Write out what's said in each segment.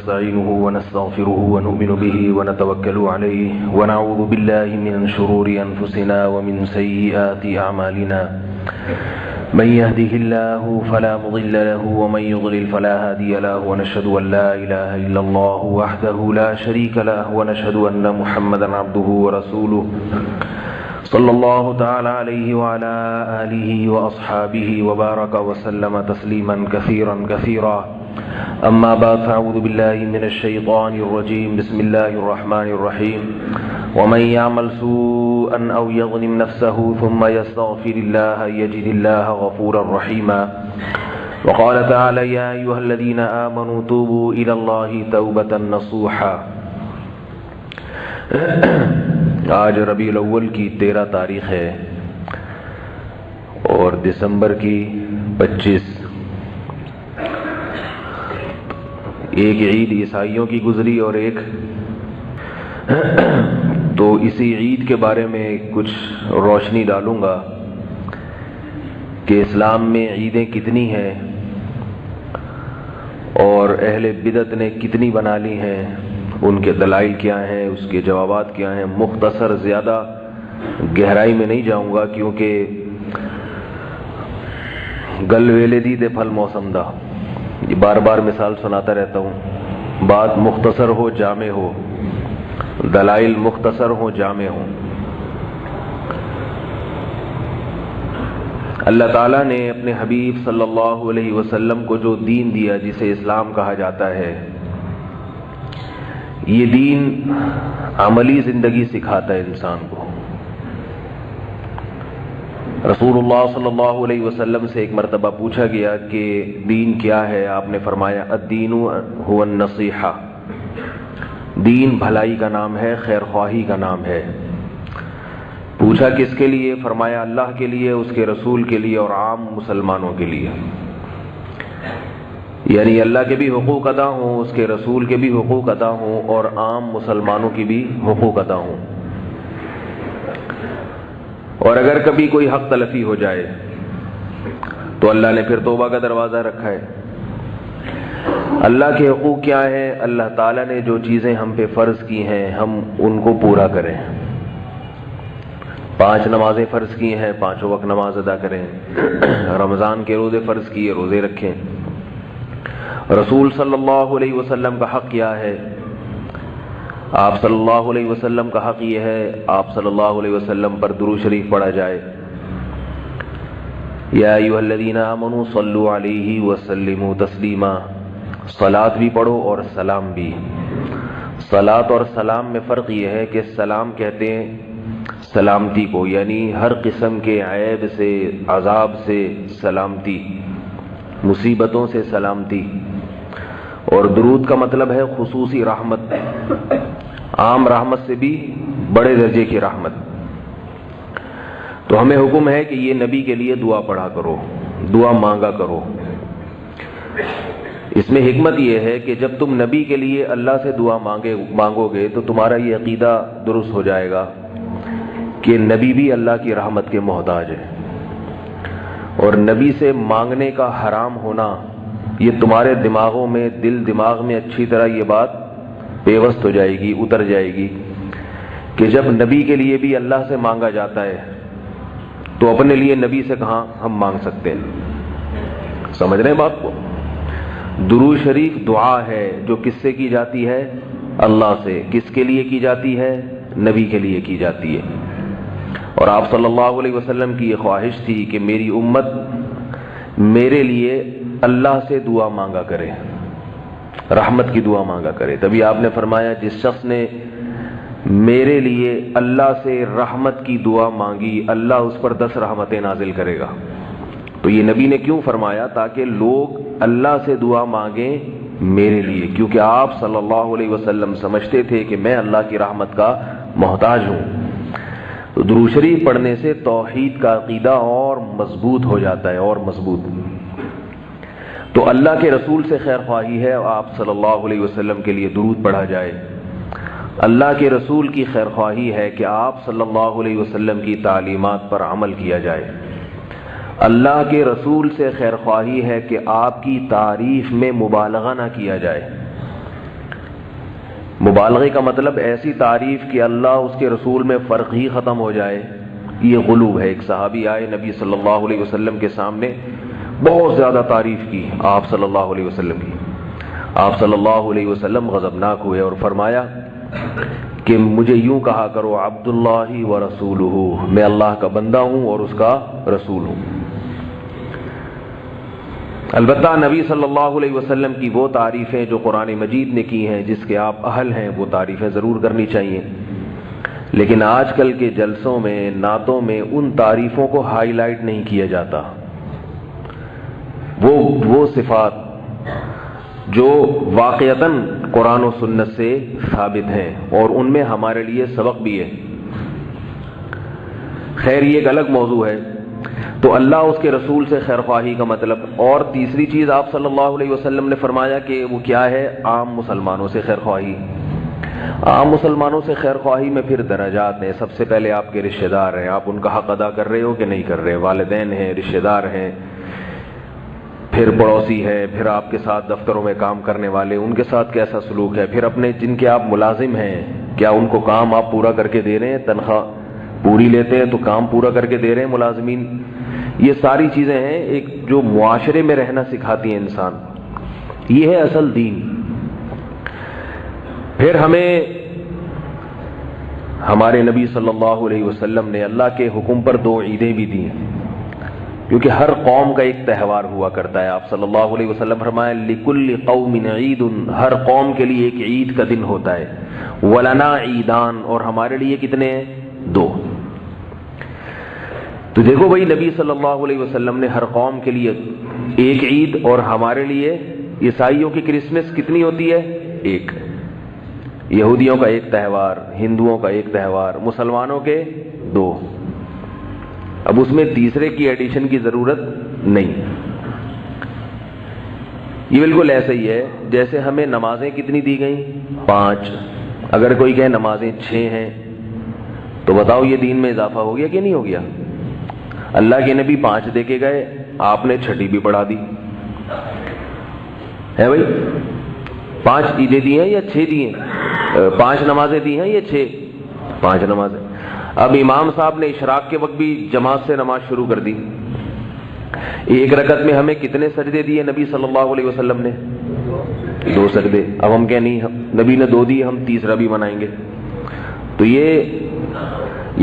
نستعينه ونستغفره ونؤمن به ونتوكل عليه ونعوذ بالله من شرور أنفسنا ومن سيئات أعمالنا من يهده الله فلا مضل له ومن يضلل فلا هادي له ونشهد أن لا إله إلا الله وحده لا شريك له ونشهد أن محمدا عبده ورسوله صلى الله تعالى عليه وعلى آله وأصحابه وبارك وسلم تسليما كثيرا كثيرا أما بعد فأعوذ بالله من الشيطان الرجيم بسم الله الرحمن الرحيم ومن يعمل سوءا أو يظلم نفسه ثم يستغفر الله يجد الله غفورا رحيما وقال تعالى يا أيها الذين آمنوا توبوا إلى الله توبة نصوحا. آج ربیع الاول کی 13 تاریخ ہے اور دسمبر کی 25. ایک عید عیسائیوں کی گزری اور ایک تو اسی عید کے بارے میں کچھ روشنی ڈالوں گا کہ اسلام میں عیدیں کتنی ہیں اور اہل بدعت نے کتنی بنا لی ہیں، ان کے دلائل کیا ہیں، اس کے جوابات کیا ہیں. مختصر، زیادہ گہرائی میں نہیں جاؤں گا کیونکہ گل ویلے دی دے پھل موسم دا، یہ بار بار مثال سناتا رہتا ہوں. بات مختصر ہو جامع ہو، دلائل مختصر ہو جامع ہو. اللہ تعالیٰ نے اپنے حبیب صلی اللہ علیہ وسلم کو جو دین دیا جسے اسلام کہا جاتا ہے، یہ دین عملی زندگی سکھاتا ہے انسان کو. رسول اللہ صلی اللہ علیہ وسلم سے ایک مرتبہ پوچھا گیا کہ دین کیا ہے؟ آپ نے فرمایا الدین هو النصیحہ، دین بھلائی کا نام ہے، خیر خواہی کا نام ہے. پوچھا کس کے لیے؟ فرمایا اللہ کے لیے، اس کے رسول کے لیے اور عام مسلمانوں کے لیے. یعنی اللہ کے بھی حقوق ادا ہوں، اس کے رسول کے بھی حقوق ادا ہوں اور عام مسلمانوں کی بھی حقوق ادا ہوں. اور اگر کبھی کوئی حق تلفی ہو جائے تو اللہ نے پھر توبہ کا دروازہ رکھا ہے. اللہ کے حقوق کیا ہے؟ اللہ تعالیٰ نے جو چیزیں ہم پہ فرض کی ہیں ہم ان کو پورا کریں. 5 نمازیں فرض کی ہیں، 5 وقت نماز ادا کریں. رمضان کے روزے فرض کیے، روزے رکھیں. رسول صلی اللہ علیہ وسلم کا حق کیا ہے؟ آپ صلی اللہ علیہ وسلم کا حق یہ ہے آپ صلی اللہ علیہ وسلم پر درود شریف پڑھا جائے. یا ایھا الذین آمنوا صلوا علیہ وسلموا تسلیما. صلاۃ بھی پڑھو اور سلام بھی. صلاۃ اور سلام میں فرق یہ ہے کہ سلام کہتے ہیں سلامتی کو، یعنی ہر قسم کے عیب سے، عذاب سے سلامتی، مصیبتوں سے سلامتی. اور درود کا مطلب ہے خصوصی رحمت، عام رحمت سے بھی بڑے درجے کی رحمت. تو ہمیں حکم ہے کہ یہ نبی کے لیے دعا پڑھا کرو، دعا مانگا کرو. اس میں حکمت یہ ہے کہ جب تم نبی کے لیے اللہ سے دعا مانگو گے تو تمہارا یہ عقیدہ درست ہو جائے گا کہ نبی بھی اللہ کی رحمت کے محتاج ہے. اور نبی سے مانگنے کا حرام ہونا یہ تمہارے دماغوں میں، دل دماغ میں اچھی طرح یہ بات پیوست ہو جائے گی، اتر جائے گی کہ جب نبی کے لیے بھی اللہ سے مانگا جاتا ہے تو اپنے لیے نبی سے کہاں ہم مانگ سکتے ہیں. سمجھ رہے ہیں بات کو؟ درود شریف دعا ہے جو کس سے کی جاتی ہے؟ اللہ سے. کس کے لیے کی جاتی ہے؟ نبی کے لیے کی جاتی ہے. اور آپ صلی اللہ علیہ وسلم کی یہ خواہش تھی کہ میری امت میرے لیے اللہ سے دعا مانگا کرے، رحمت کی دعا مانگا کرے. تبھی آپ نے فرمایا جس شخص نے میرے لیے اللہ سے رحمت کی دعا مانگی اللہ اس پر 10 رحمتیں نازل کرے گا. تو یہ نبی نے کیوں فرمایا؟ تاکہ لوگ اللہ سے دعا مانگیں میرے لیے، کیونکہ آپ صلی اللہ علیہ وسلم سمجھتے تھے کہ میں اللہ کی رحمت کا محتاج ہوں. تو درود شریف پڑھنے سے توحید کا عقیدہ اور مضبوط ہو جاتا ہے، اور مضبوط. تو اللہ کے رسول سے خیر خواہی ہے آپ صلی اللہ علیہ وسلم کے لیے درود پڑھا جائے. اللہ کے رسول کی خیر خواہی ہے کہ آپ صلی اللہ علیہ وسلم کی تعلیمات پر عمل کیا جائے. اللہ کے رسول سے خیر خواہی ہے کہ آپ کی تعریف میں مبالغہ نہ کیا جائے. مبالغے کا مطلب ایسی تعریف کہ اللہ اس کے رسول میں فرق ہی ختم ہو جائے، یہ غلو ہے۔ ایک صحابی آئے نبی صلی اللہ علیہ وسلم کے سامنے، بہت زیادہ تعریف کی آپ صلی اللہ علیہ وسلم کی۔ آپ صلی اللہ علیہ وسلم غضبناک ہوئے اور فرمایا کہ مجھے یوں کہا کرو عبداللہ و رسولہ، میں اللہ کا بندہ ہوں اور اس کا رسول ہوں۔ البتہ نبی صلی اللہ علیہ وسلم کی وہ تعریفیں جو قرآن مجید نے کی ہیں، جس کے آپ اہل ہیں، وہ تعریفیں ضرور کرنی چاہیے، لیکن آج کل کے جلسوں میں، نعتوں میں ان تعریفوں کو ہائی لائٹ نہیں کیا جاتا۔ وہ صفات جو واقعتاً قرآن و سنت سے ثابت ہیں اور ان میں ہمارے لیے سبق بھی ہے۔ خیر یہ ایک الگ موضوع ہے۔ تو اللہ اس کے رسول سے خیر خواہی کا مطلب، اور تیسری چیز آپ صلی اللہ علیہ وسلم نے فرمایا کہ وہ کیا ہے؟ عام مسلمانوں سے خیر خواہی۔ عام مسلمانوں سے خیر خواہی میں پھر درجات ہیں۔ سب سے پہلے آپ کے رشتہ دار ہیں، آپ ان کا حق ادا کر رہے ہو کہ نہیں کر رہے؟ والدین ہیں، رشتہ دار ہیں، پھر پڑوسی ہے، پھر آپ کے ساتھ دفتروں میں کام کرنے والے، ان کے ساتھ کیسا سلوک ہے، پھر اپنے جن کے آپ ملازم ہیں، کیا ان کو کام آپ پورا کر کے دے رہے ہیں؟ تنخواہ پوری لیتے ہیں تو کام پورا کر کے دے رہے ہیں ملازمین؟ یہ ساری چیزیں ہیں ایک جو معاشرے میں رہنا سکھاتی ہیں انسان۔ یہ ہے اصل دین۔ پھر ہمیں ہمارے نبی صلی اللہ علیہ وسلم نے اللہ کے حکم پر 2 عیدیں بھی دی، کیونکہ ہر قوم کا ایک تہوار ہوا کرتا ہے۔ آپ صلی اللہ علیہ وسلم فرمائے لِكُلِّ قَوْمٍ عِيدٌ، ہر قوم کے لیے ایک عید کا دن ہوتا ہے۔ وَلَنَا عِيدان، اور ہمارے لیے کتنے ہیں؟ 2۔ تو دیکھو بھائی، نبی صلی اللہ علیہ وسلم نے ہر قوم کے لیے ایک عید، اور ہمارے لیے عیسائیوں کی کرسمس کتنی ہوتی ہے؟ 1۔ یہودیوں کا ایک تہوار، ہندوؤں کا ایک تہوار، مسلمانوں کے 2۔ اب اس میں تیسرے کی ایڈیشن کی ضرورت نہیں۔ یہ بالکل ایسا ہی ہے جیسے ہمیں نمازیں کتنی دی گئیں؟ 5۔ اگر کوئی کہے نمازیں 6 ہیں تو بتاؤ یہ دین میں اضافہ ہو گیا کہ نہیں ہو گیا؟ اللہ کے نبی 5 دے کے گئے، آپ نے 6 بھی بڑھا دی ہے بھائی۔ 5 عیدیں دی ہیں یا 6 دی ہیں؟ 5 نمازیں دی ہیں یا 6؟ 5 نمازیں۔ اب امام صاحب نے اشراق کے وقت بھی جماعت سے نماز شروع کر دی۔ 1 رکعت میں ہمیں کتنے سجدے دیے نبی صلی اللہ علیہ وسلم نے؟ 2 سجدے۔ اب ہم کہیں نہیں، نبی نے 2 دیے، ہم تیسرا بھی بنائیں گے۔ تو یہ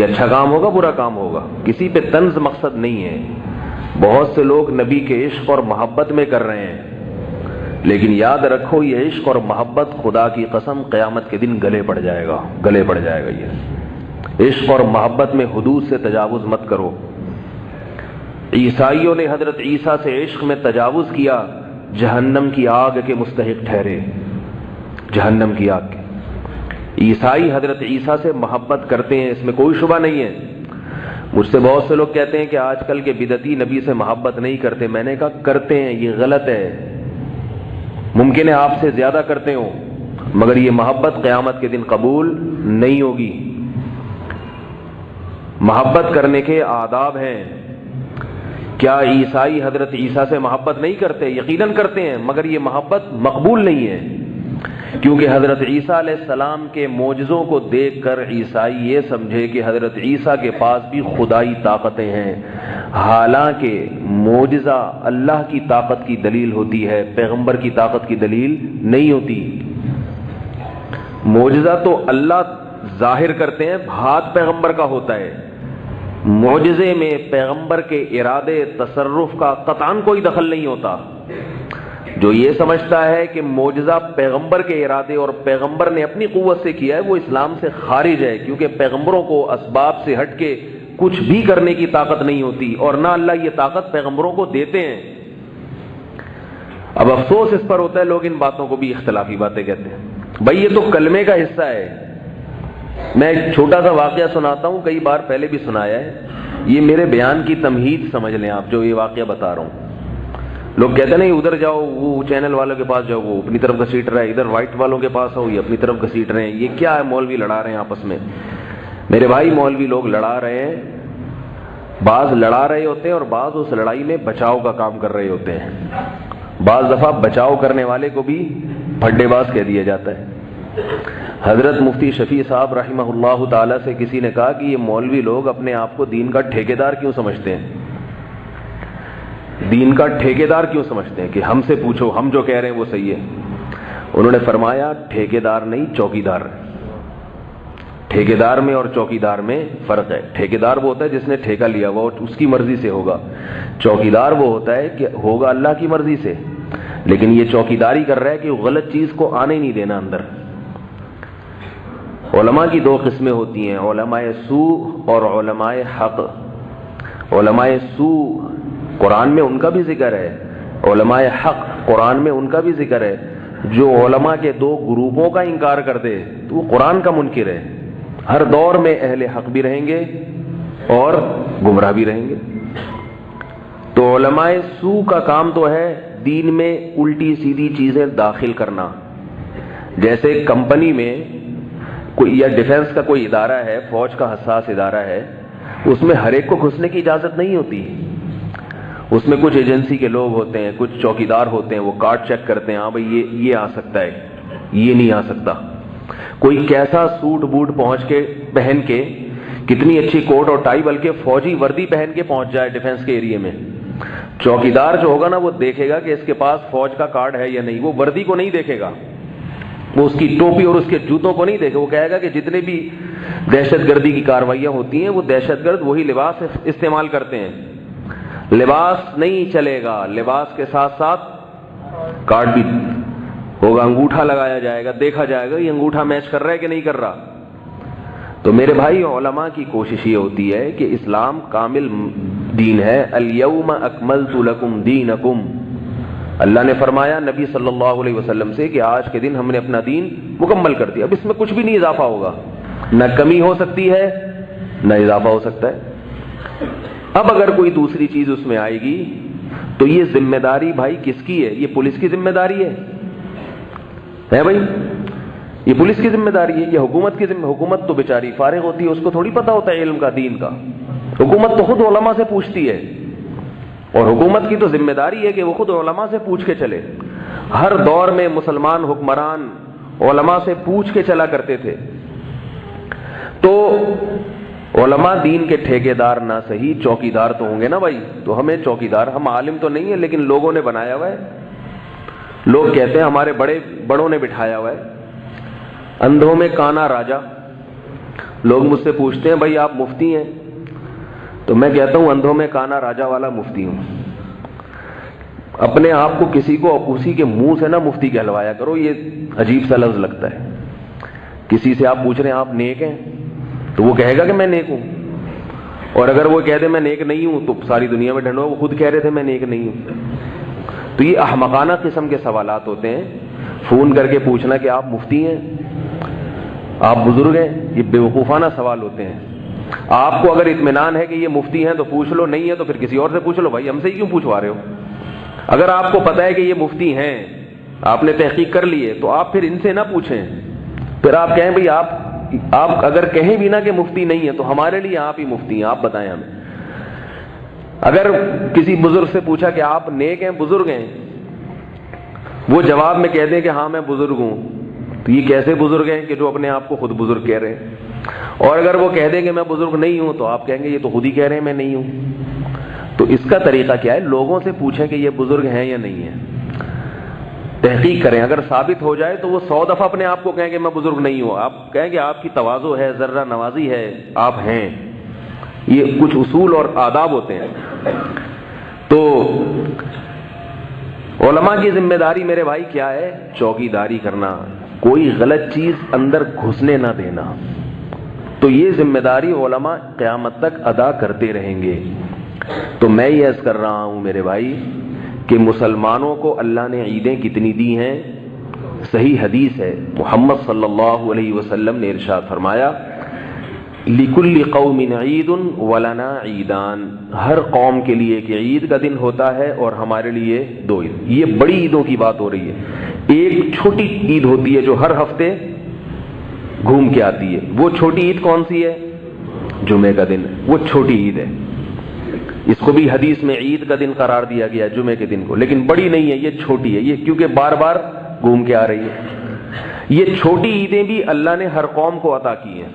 اچھا کام ہوگا برا کام ہوگا، کسی پہ طنز مقصد نہیں ہے۔ بہت سے لوگ نبی کے عشق اور محبت میں کر رہے ہیں، لیکن یاد رکھو یہ عشق اور محبت خدا کی قسم قیامت کے دن گلے پڑ جائے گا، گلے پڑ جائے گا۔ یہ عشق اور محبت میں حدود سے تجاوز مت کرو۔ عیسائیوں نے حضرت عیسیٰ سے عشق میں تجاوز کیا، جہنم کی آگ کے مستحق ٹھہرے، جہنم کی آگ کے۔ عیسائی حضرت عیسیٰ سے محبت کرتے ہیں، اس میں کوئی شبہ نہیں ہے۔ مجھ سے بہت سے لوگ کہتے ہیں کہ آج کل کے بدعتی نبی سے محبت نہیں کرتے۔ میں نے کہا کرتے ہیں، یہ غلط ہے۔ ممکن ہے آپ سے زیادہ کرتے ہوں، مگر یہ محبت قیامت کے دن قبول نہیں ہوگی۔ محبت کرنے کے آداب ہیں۔ کیا عیسائی حضرت عیسیٰ سے محبت نہیں کرتے؟ یقیناً کرتے ہیں، مگر یہ محبت مقبول نہیں ہے، کیونکہ حضرت عیسیٰ علیہ السلام کے معجزوں کو دیکھ کر عیسائی یہ سمجھے کہ حضرت عیسیٰ کے پاس بھی خدائی طاقتیں ہیں، حالانکہ معجزہ اللہ کی طاقت کی دلیل ہوتی ہے، پیغمبر کی طاقت کی دلیل نہیں ہوتی۔ معجزہ تو اللہ ظاہر کرتے ہیں، ہاتھ پیغمبر کا ہوتا ہے۔ معجزے میں پیغمبر کے ارادے تصرف کا قطعاً کوئی دخل نہیں ہوتا۔ جو یہ سمجھتا ہے کہ معجزہ پیغمبر کے ارادے اور پیغمبر نے اپنی قوت سے کیا ہے، وہ اسلام سے خارج ہے، کیونکہ پیغمبروں کو اسباب سے ہٹ کے کچھ بھی کرنے کی طاقت نہیں ہوتی، اور نہ اللہ یہ طاقت پیغمبروں کو دیتے ہیں۔ اب افسوس اس پر ہوتا ہے، لوگ ان باتوں کو بھی اختلافی باتیں کہتے ہیں۔ بھائی یہ تو کلمے کا حصہ ہے۔ میں ایک چھوٹا سا واقعہ سناتا ہوں، کئی بار پہلے بھی سنایا ہے، یہ میرے بیان کی تمہید سمجھ لیں آپ، جو یہ واقعہ بتا رہا ہوں۔ لوگ کہتے ہیں نہیں ادھر جاؤ، وہ چینل والوں کے پاس جاؤ، وہ اپنی طرف گھسیٹ رہا ہے، ادھر وائٹ والوں کے پاس آؤ، یہ اپنی طرف گھسیٹ رہے ہیں۔ یہ کیا ہے؟ مولوی لڑا رہے ہیں آپس میں۔ میرے بھائی مولوی لوگ لڑا رہے ہیں، بعض لڑا رہے ہوتے ہیں اور بعض اس لڑائی میں بچاؤ کا کام کر رہے ہوتے ہیں۔ بعض دفعہ بچاؤ کرنے والے کو بھی پھڈے باز کہہ دیا جاتا ہے۔ حضرت مفتی شفیع صاحب رحمہ اللہ تعالی سے کسی نے کہا کہ یہ مولوی لوگ اپنے آپ کو دین کا ٹھیکیدار کیوں سمجھتے ہیں؟ دین کا ٹھیکیدار کیوں سمجھتے ہیں کہ ہم سے پوچھو، ہم جو کہہ رہے ہیں وہ صحیح ہے؟ انہوں نے فرمایا ٹھیکیدار نہیں، چوکیدار۔ ٹھیکیدار میں اور چوکیدار میں فرق ہے۔ ٹھیکیدار وہ ہوتا ہے جس نے ٹھیکہ لیا ہوا اس کی مرضی سے ہوگا، چوکیدار وہ ہوتا ہے کہ ہوگا اللہ کی مرضی سے، لیکن یہ چوکیداری کر رہا ہے کہ غلط چیز کو آنے نہیں دینا اندر۔ علماء کی دو قسمیں ہوتی ہیں، علماء سوء اور علماء حق۔ علماء سوء قرآن میں ان کا بھی ذکر ہے، علماء حق قرآن میں ان کا بھی ذکر ہے۔ جو علماء کے دو گروپوں کا انکار کر دے تو وہ قرآن کا منکر ہے۔ ہر دور میں اہل حق بھی رہیں گے اور گمراہ بھی رہیں گے۔ تو علماء سوء کا کام تو ہے دین میں الٹی سیدھی چیزیں داخل کرنا۔ جیسے کمپنی میں کوئی یا ڈیفنس کا کوئی ادارہ ہے، فوج کا حساس ادارہ ہے، اس میں ہر ایک کو گھسنے کی اجازت نہیں ہوتی۔ اس میں کچھ ایجنسی کے لوگ ہوتے ہیں، کچھ چوکیدار ہوتے ہیں، وہ کارڈ چیک کرتے ہیں، ہاں بھائی یہ آ سکتا ہے، یہ نہیں آ سکتا۔ کوئی کیسا سوٹ بوٹ پہن کے کتنی اچھی کوٹ اور ٹائی بلکہ فوجی وردی پہن کے پہنچ جائے ڈیفنس کے ایریے میں، چوکیدار جو ہوگا نا وہ دیکھے گا کہ اس کے پاس فوج کا کارڈ ہے یا نہیں۔ وہ وردی کو نہیں دیکھے گا، وہ اس کی ٹوپی اور اس کے جوتوں کو نہیں دیکھے، وہ کہے گا کہ جتنے بھی دہشت گردی کی کارروائیاں ہوتی ہیں وہ دہشت گرد وہی لباس استعمال کرتے ہیں۔ لباس نہیں چلے گا، لباس کے ساتھ ساتھ کارڈ بھی ہوگا، انگوٹھا لگایا جائے گا، دیکھا جائے گا یہ انگوٹھا میچ کر رہا ہے کہ نہیں کر رہا۔ تو میرے بھائی علماء کی کوشش یہ ہوتی ہے کہ اسلام کامل دین ہے۔ الیوم اکملت لکم دینکم، اللہ نے فرمایا نبی صلی اللہ علیہ وسلم سے کہ آج کے دن ہم نے اپنا دین مکمل کر دیا، اب اس میں کچھ بھی نہیں اضافہ ہوگا، نہ کمی ہو سکتی ہے نہ اضافہ ہو سکتا ہے۔ اب اگر کوئی دوسری چیز اس میں آئے گی تو یہ ذمہ داری بھائی کس کی ہے؟ یہ پولیس کی ذمہ داری ہے بھائی، یہ پولیس کی ذمہ داری ہے، یہ حکومت کی ذمہ۔ حکومت تو بیچاری فارغ ہوتی ہے، اس کو تھوڑی پتہ ہوتا ہے علم کا، دین کا۔ حکومت تو خود علماء سے پوچھتی ہے، اور حکومت کی تو ذمہ داری ہے کہ وہ خود علماء سے پوچھ کے چلے۔ ہر دور میں مسلمان حکمران علماء سے پوچھ کے چلا کرتے تھے۔ تو علماء دین کے ٹھیکیدار نہ صحیح چوکیدار تو ہوں گے نا بھائی۔ تو ہمیں چوکیدار، ہم عالم تو نہیں ہیں لیکن لوگوں نے بنایا ہوا ہے، لوگ کہتے ہیں ہمارے بڑوں نے بٹھایا ہوا ہے۔ اندھوں میں کانا راجا، لوگ مجھ سے پوچھتے ہیں بھائی آپ مفتی ہیں؟ تو میں کہتا ہوں اندھوں میں کانا راجا والا مفتی ہوں۔ اپنے آپ کو کسی کو اسی کے منہ سے نہ مفتی کہلوایا کرو، یہ عجیب سا لفظ لگتا ہے۔ کسی سے آپ پوچھ رہے ہیں آپ نیک ہیں تو وہ کہے گا کہ میں نیک ہوں، اور اگر وہ کہہ دے میں نیک نہیں ہوں تو ساری دنیا میں ڈھنڈو، وہ خود کہہ رہے تھے میں نیک نہیں ہوں۔ تو یہ احمقانہ قسم کے سوالات ہوتے ہیں، فون کر کے پوچھنا کہ آپ مفتی ہیں، آپ بزرگ ہیں، یہ بیوقوفانہ سوال ہوتے ہیں۔ آپ کو اگر اطمینان ہے کہ یہ مفتی ہیں تو پوچھ لو، نہیں ہے تو پھر کسی اور سے پوچھ لو، بھائی ہم سے ہی کیوں پوچھوا رہے ہو؟ اگر آپ کو پتہ ہے کہ یہ مفتی ہیں، آپ نے تحقیق کر لی ہے، تو آپ پھر ان سے نہ پوچھیں، پھر آپ کہیں بھائی آپ اگر کہیں بھی نہ کہ مفتی نہیں ہے تو ہمارے لیے آپ ہی مفتی ہیں، آپ بتائیں ہمیں۔ اگر کسی بزرگ سے پوچھا کہ آپ نیک ہیں، بزرگ ہیں، وہ جواب میں کہہ دیں کہ ہاں میں بزرگ ہوں، تو یہ کیسے بزرگ ہیں کہ جو اپنے آپ کو خود بزرگ کہہ رہے ہیں؟ اور اگر وہ کہہ دیں کہ میں بزرگ نہیں ہوں تو آپ کہیں گے یہ تو خود ہی کہہ رہے ہیں میں نہیں ہوں۔ تو اس کا طریقہ کیا ہے؟ لوگوں سے پوچھیں کہ یہ بزرگ ہیں یا نہیں ہیں، تحقیق کریں، اگر ثابت ہو جائے تو وہ 100 دفعہ اپنے آپ کو کہیں کہ میں بزرگ نہیں ہوں، آپ کہیں کہ آپ کی تواضع ہے، ذرہ نوازی ہے، آپ ہیں۔ یہ کچھ اصول اور آداب ہوتے ہیں۔ تو علماء کی ذمہ داری میرے بھائی کیا ہے؟ چوکیداری کرنا، کوئی غلط چیز اندر گھسنے نہ دینا۔ تو یہ ذمہ داری علماء قیامت تک ادا کرتے رہیں گے۔ تو میں یہ عرض کر رہا ہوں میرے بھائی کہ مسلمانوں کو اللہ نے عیدیں کتنی دی ہیں؟ صحیح حدیث ہے، محمد صلی اللہ علیہ وسلم نے ارشاد فرمایا لِكُلِّ قَوْمٍ عِيدٌ وَلَنَا عِيدان، ہر قوم کے لیے ایک عید کا دن ہوتا ہے اور ہمارے لیے 2 عید۔ یہ بڑی عیدوں کی بات ہو رہی ہے۔ ایک چھوٹی عید ہوتی ہے جو ہر ہفتے گھوم کے آتی ہے، وہ چھوٹی عید کون سی ہے؟ جمعے کا دن، وہ چھوٹی عید ہے۔ اس کو بھی حدیث میں عید کا دن قرار دیا گیا جمعے کے دن کو، لیکن بڑی نہیں ہے، یہ چھوٹی ہے، یہ کیونکہ بار بار گھوم کے آ رہی ہے۔ یہ چھوٹی عیدیں بھی اللہ نے ہر قوم کو عطا کی ہیں،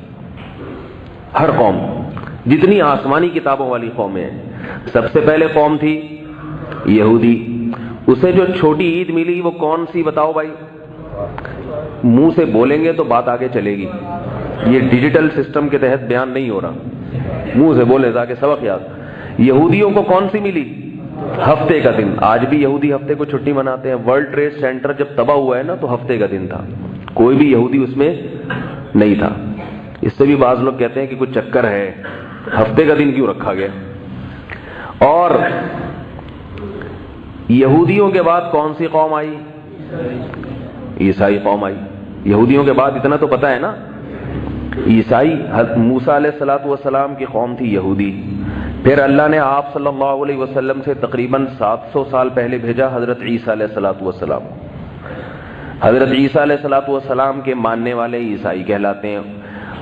ہر قوم، جتنی آسمانی کتابوں والی قومیں ہیں۔ سب سے پہلے قوم تھی یہودی، اسے جو چھوٹی عید ملی وہ کون سی بتاؤ بھائی؟ منہ سے بولیں گے تو بات آگے چلے گی، یہ ڈیجیٹل سسٹم کے تحت بیان نہیں ہو رہا، منہ سے بولے تاکہ سبق یاد۔ یہودیوں کو کون سی ملی؟ ہفتے کا دن۔ آج بھی یہودی ہفتے کو چھٹی مناتے ہیں۔ ورلڈ ٹریڈ سینٹر جب تباہ ہوا ہے نا تو ہفتے کا دن تھا، کوئی بھی یہودی اس میں نہیں تھا۔ اس سے بھی بعض لوگ کہتے ہیں کہ کچھ چکر ہے، ہفتے کا دن کیوں رکھا گیا؟ اور یہودیوں کے بعد کون سی قوم آئی؟ عیسائی قوم آئی۔ یہودیوں کے بعد اتنا تو پتہ ہے نا، عیسائی، موسیٰ علیہ الصلوۃ والسلام کی قوم تھی یہودی۔ پھر اللہ نے آپ صلی اللہ علیہ وسلم سے تقریباً 700 سال پہلے بھیجا حضرت عیسیٰ علیہ الصلوۃ والسلام۔ حضرت عیسیٰ علیہ الصلوۃ والسلام کے ماننے والے عیسائی کہلاتے ہیں۔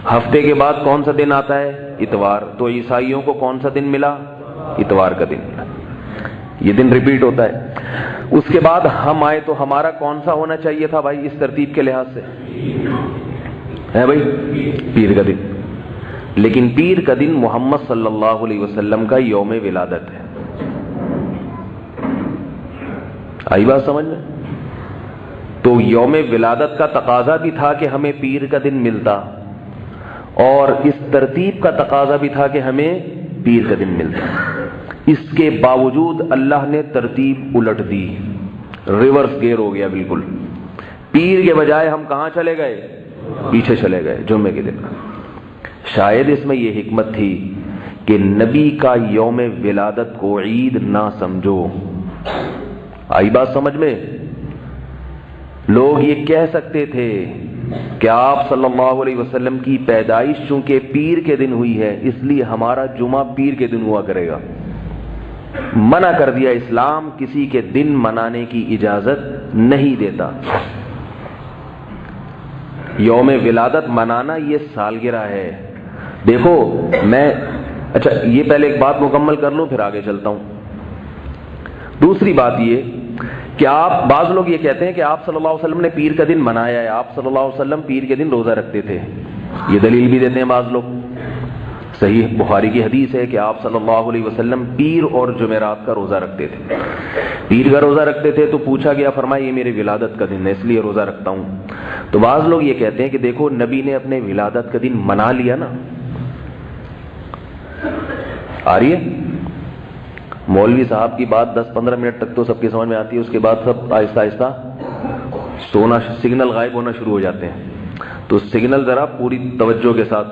ہفتے کے بعد کون سا دن آتا ہے؟ اتوار۔ تو عیسائیوں کو کون سا دن ملا؟ اتوار کا دن ملا۔ یہ دن ریپیٹ ہوتا ہے۔ اس کے بعد ہم آئے تو ہمارا کون سا ہونا چاہیے تھا بھائی اس ترتیب کے لحاظ سے؟ ہے بھائی پیر کا دن۔ لیکن پیر کا دن محمد صلی اللہ علیہ وسلم کا یوم ولادت ہے۔ آئی بات سمجھ میں؟ تو یوم ولادت کا تقاضا بھی تھا کہ ہمیں پیر کا دن ملتا، اور اس ترتیب کا تقاضا بھی تھا کہ ہمیں پیر کا دن ملتا۔ اس کے باوجود اللہ نے ترتیب الٹ دی، ریورس گیئر ہو گیا بالکل۔ پیر کے بجائے ہم کہاں چلے گئے؟ پیچھے چلے گئے جمعے کے دن۔ شاید اس میں یہ حکمت تھی کہ نبی کا یوم ولادت کو عید نہ سمجھو۔ آئی بات سمجھ میں؟ لوگ یہ کہہ سکتے تھے کہ آپ صلی اللہ علیہ وسلم کی پیدائش چونکہ پیر کے دن ہوئی ہے اس لیے ہمارا جمعہ پیر کے دن ہوا کرے گا۔ منع کر دیا، اسلام کسی کے دن منانے کی اجازت نہیں دیتا۔ یوم ولادت منانا یہ سالگرہ ہے۔ دیکھو اچھا یہ پہلے ایک بات مکمل کر لوں پھر آگے چلتا ہوں۔ دوسری بات یہ کہ بعض لوگ یہ کہتے ہیں کہ آپ صلی اللہ علیہ وسلم نے پیر کا دن منایا ہے، آپ صلی اللہ علیہ وسلم پیر کے دن روزہ رکھتے تھے۔ یہ دلیل بھی دیتے ہیں بعض لوگ۔ صحیح بخاری کی حدیث ہے کہ آپ صلی اللہ علیہ وسلم پیر اور جمعرات کا روزہ رکھتے تھے۔ پیر کا روزہ رکھتے تھے تو پوچھا گیا، فرمایا یہ میرے ولادت کا دن ہے اس لیے روزہ رکھتا ہوں۔ تو بعض لوگ یہ کہتے ہیں کہ دیکھو نبی نے اپنے ولادت کا دن منا لیا نا۔ آ رہی ہے؟ مولوی صاحب کی بات 10-15 منٹ تک تو سب کی سمجھ میں آتی ہے، اس کے بعد سب آہستہ آہستہ سونا، سگنل غائب ہونا شروع ہو جاتے ہیں۔ تو سگنل ذرا پوری توجہ کے ساتھ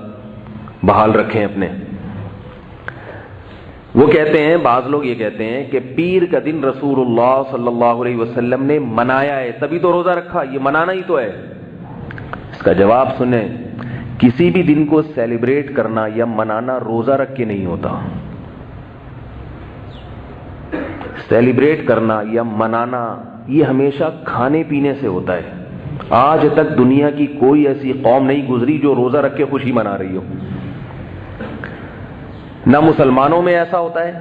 بحال رکھیں اپنے۔ وہ کہتے ہیں، بعض لوگ یہ کہتے ہیں کہ پیر کا دن رسول اللہ صلی اللہ علیہ وسلم نے منایا ہے تبھی تو روزہ رکھا، یہ منانا ہی تو ہے۔ اس کا جواب سنیں، کسی بھی دن کو سیلیبریٹ کرنا یا منانا روزہ رکھ کے نہیں ہوتا۔ سیلیبریٹ کرنا یا منانا یہ ہمیشہ کھانے پینے سے ہوتا ہے۔ آج تک دنیا کی کوئی ایسی قوم نہیں گزری جو روزہ رکھ کے خوشی منا رہی ہو۔ نہ مسلمانوں میں ایسا ہوتا ہے،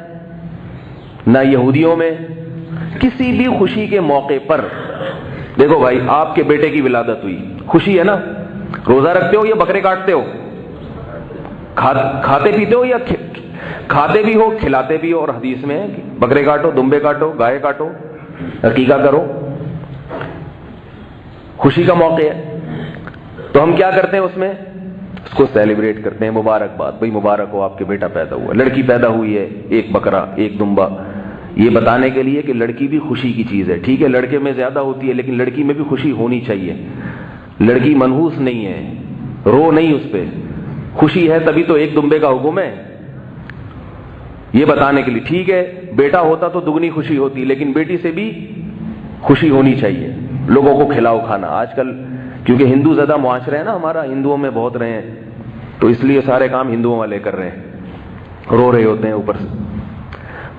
نہ یہودیوں میں۔ کسی بھی خوشی کے موقع پر دیکھو بھائی، آپ کے بیٹے کی ولادت ہوئی، خوشی ہے نا، روزہ رکھتے ہو یا بکرے کاٹتے ہو؟ کھاتے پیتے ہو یا کھاتے بھی ہو کھلاتے بھی ہو؟ اور حدیث میں ہے کہ بکرے کاٹو، دمبے کاٹو، گائے کاٹو، عقیقہ کرو۔ خوشی کا موقع ہے تو ہم کیا کرتے ہیں اس میں؟ اس کو سیلیبریٹ کرتے ہیں، مبارکباد، بھائی مبارک ہو آپ کے بیٹا پیدا ہوا، لڑکی پیدا ہوئی ہے، ایک بکرا ایک دمبا، یہ بتانے کے لیے کہ لڑکی بھی خوشی کی چیز ہے۔ ٹھیک ہے لڑکے میں زیادہ ہوتی ہے لیکن لڑکی میں بھی خوشی ہونی چاہیے۔ لڑکی منحوس نہیں ہے، رو نہیں اس پہ، خوشی ہے تبھی تو ایک دمبے کا حکم ہے۔ یہ بتانے کے لیے ٹھیک ہے بیٹا ہوتا تو دگنی خوشی ہوتی، لیکن بیٹی سے بھی خوشی ہونی چاہیے۔ لوگوں کو کھلاؤ کھانا۔ آج کل کیونکہ ہندو زدہ معاشرہ ہے نا ہمارا، ہندوؤں میں بہت رہے ہیں تو اس لیے سارے کام ہندوؤں والے کر رہے ہیں، رو رہے ہوتے ہیں اوپر سے۔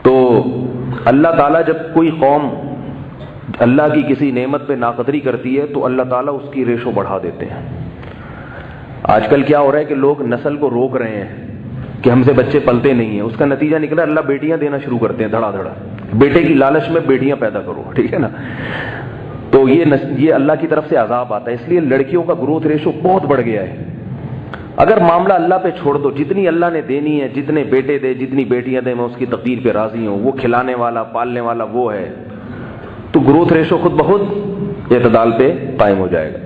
تو اللہ تعالیٰ جب کوئی قوم اللہ کی کسی نعمت پہ ناقدری کرتی ہے تو اللہ تعالیٰ اس کی ریشو بڑھا دیتے ہیں۔ آج کل کیا ہو رہا ہے کہ لوگ نسل کو روک رہے ہیں کہ ہم سے بچے پلتے نہیں ہیں، اس کا نتیجہ نکلا اللہ بیٹیاں دینا شروع کرتے ہیں دھڑا دھڑا۔ بیٹے کی لالچ میں بیٹیاں پیدا کرو، ٹھیک ہے نا۔ تو یہ اللہ کی طرف سے عذاب آتا ہے. اس لیے لڑکیوں کا گروتھ ریشو بہت بڑھ گیا ہے. اگر معاملہ اللہ پہ چھوڑ دو, جتنی اللہ نے دینی ہے, جتنے بیٹے دے, جتنی بیٹیاں دے, میں اس کی تقدیر پہ راضی ہوں, وہ کھلانے والا پالنے والا وہ ہے, تو گروتھ ریشو خود بخود اعتدال پہ قائم ہو جائے گا.